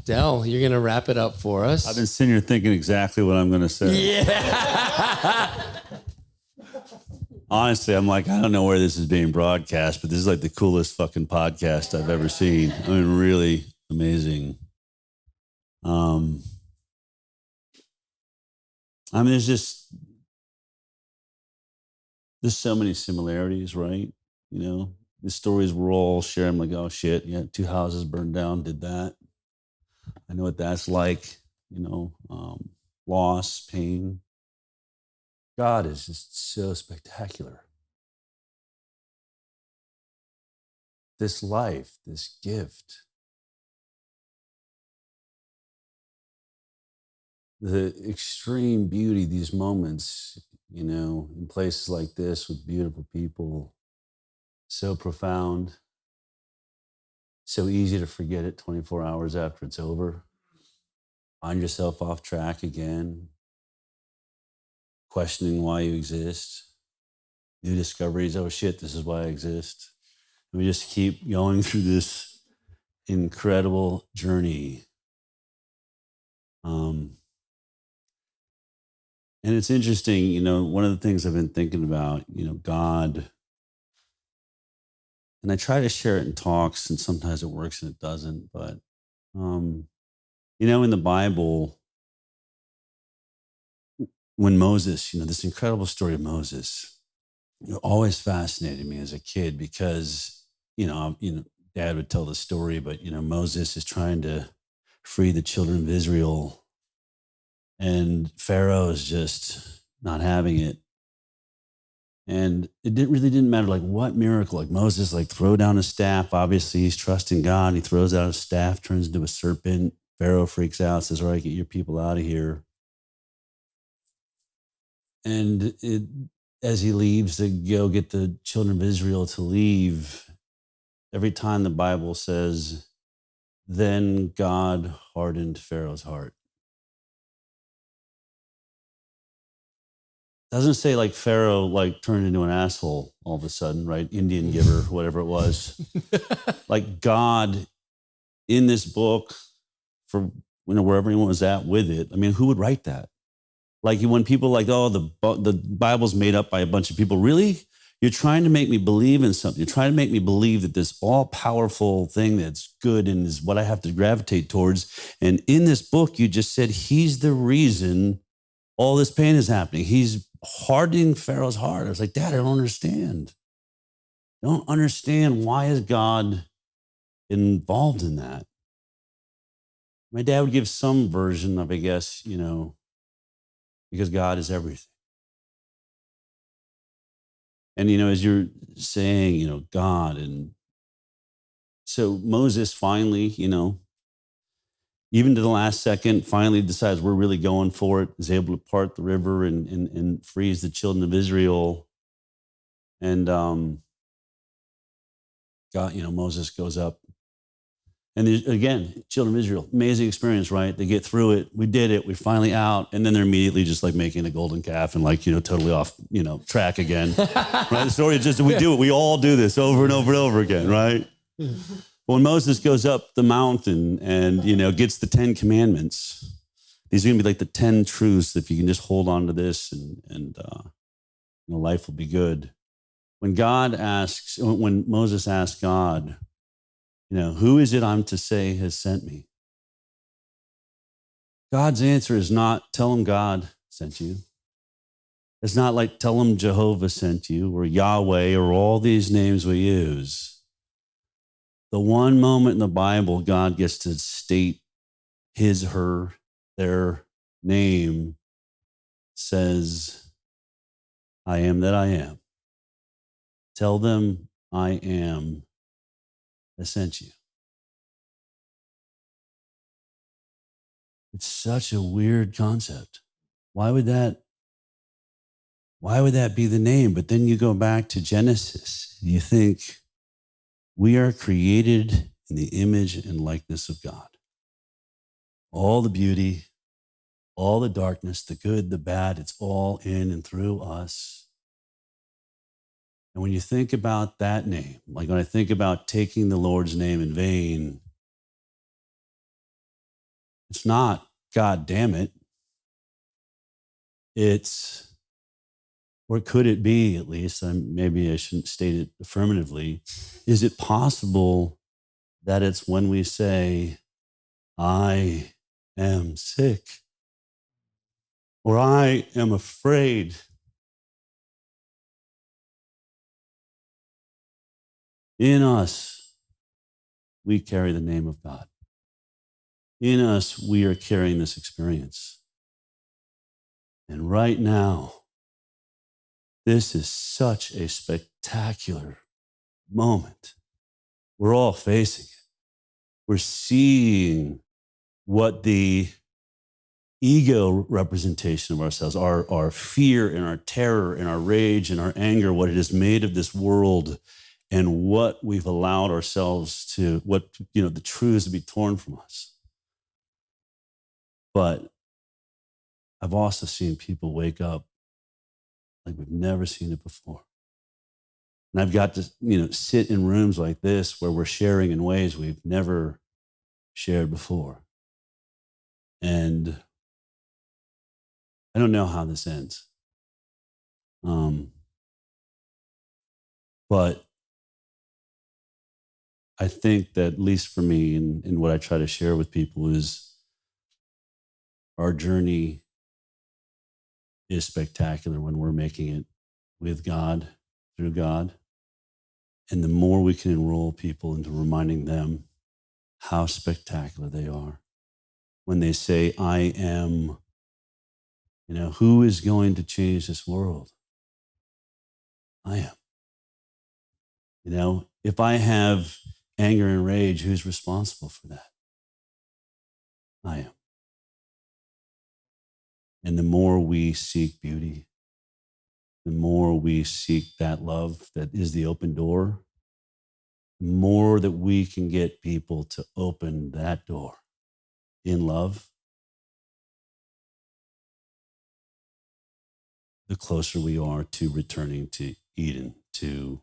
Del, you're going to wrap it up for us. I've been sitting here thinking exactly what I'm going to say. Yeah. Honestly, I'm like, I don't know where this is being broadcast, but this is like the coolest fucking podcast I've ever seen. I mean, really amazing. I mean, there's so many similarities, right? You know, the stories we're all sharing. I'm like, oh shit, yeah, 2 houses burned down, did that. I know what that's like, you know, loss, pain. God is just so spectacular. This life, this gift, the extreme beauty, these moments, you know, in places like this with beautiful people, so profound, so easy to forget it 24 hours after it's over. Find yourself off track again, questioning why you exist, new discoveries, oh shit, this is why I exist. And we just keep going through this incredible journey. And it's interesting, you know, one of the things I've been thinking about, you know, God, and I try to share it in talks, and sometimes it works and it doesn't, but, you know, in the Bible, when Moses, you know, this incredible story of Moses, it always fascinated me as a kid because, you know, Dad would tell the story, but, you know, Moses is trying to free the children of Israel, and Pharaoh is just not having it. And it really didn't matter, like, what miracle, like Moses, like, throw down a staff. Obviously, he's trusting God. He throws out a staff, turns into a serpent. Pharaoh freaks out, says, all right, get your people out of here. And as he leaves to go get the children of Israel to leave, every time the Bible says, then God hardened Pharaoh's heart. Doesn't say like Pharaoh like turned into an asshole all of a sudden, right? Indian giver, whatever it was. Like God in this book, for where everyone was at with it. I mean, who would write that? Like when people like, oh, the Bible's made up by a bunch of people. Really? You're trying to make me believe in something. You're trying to make me believe that this all-powerful thing that's good and is what I have to gravitate towards. And in this book, you just said he's the reason all this pain is happening. He's hardening Pharaoh's heart. I was like, Dad, I don't understand. I don't understand, why is God involved in that? My dad would give some version of, I guess, because God is everything. And, as you're saying, God. And so Moses finally, even to the last second, finally decides we're really going for it, is able to part the river and frees the children of Israel. And God, Moses goes up. And again, children of Israel, amazing experience, right? They get through it. We did it. We're finally out. And then they're immediately just like making a golden calf and totally off, track again. Right? The story is just, we do it. We all do this over and over and over again, right? When Moses goes up the mountain and, gets the 10 commandments, these are going to be like the 10 truths. If you can just hold on to this and life will be good. When Moses asks God, who is it I'm to say has sent me? God's answer is not tell him God sent you. It's not like tell him Jehovah sent you or Yahweh or all these names we use. The one moment in the Bible God gets to state his, her, their name says, I am that I am. Tell them I am. I sent you. It's such a weird concept. Why would that be the name? But then you go back to Genesis and you think we are created in the image and likeness of God. All the beauty, all the darkness, the good, the bad, it's all in and through us. And when you think about that name, like when I think about taking the Lord's name in vain, it's not, God damn it. It's, or could it be at least, maybe I shouldn't state it affirmatively, is it possible that it's when we say, I am sick, or I am afraid, in us, we carry the name of God. In us, we are carrying this experience. And right now, this is such a spectacular moment. We're all facing it. We're seeing what the ego representation of ourselves, our fear and our terror and our rage and our anger, what it has made of this world, and what we've allowed ourselves to, the truths to be torn from us. But I've also seen people wake up like we've never seen it before. And I've got to, sit in rooms like this where we're sharing in ways we've never shared before. And I don't know how this ends. But I think that, at least for me, and what I try to share with people, is our journey is spectacular when we're making it with God, through God. And the more we can enroll people into reminding them how spectacular they are. When they say, I am, who is going to change this world? I am. If I have anger and rage, who's responsible for that? I am. And the more we seek beauty, the more we seek that love that is the open door, the more that we can get people to open that door in love, the closer we are to returning to Eden, to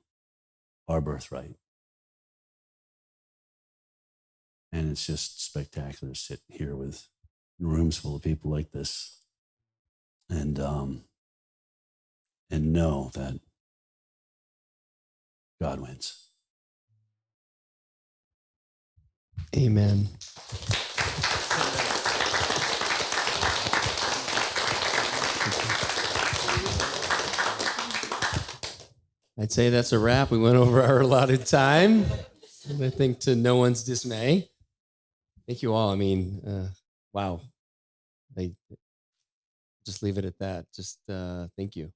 our birthright. And it's just spectacular to sit here with in rooms full of people like this, and know that God wins. Amen. I'd say that's a wrap. We went over our allotted time, and I think to no one's dismay. Thank you all. I mean, wow. I just leave it at that. Just thank you.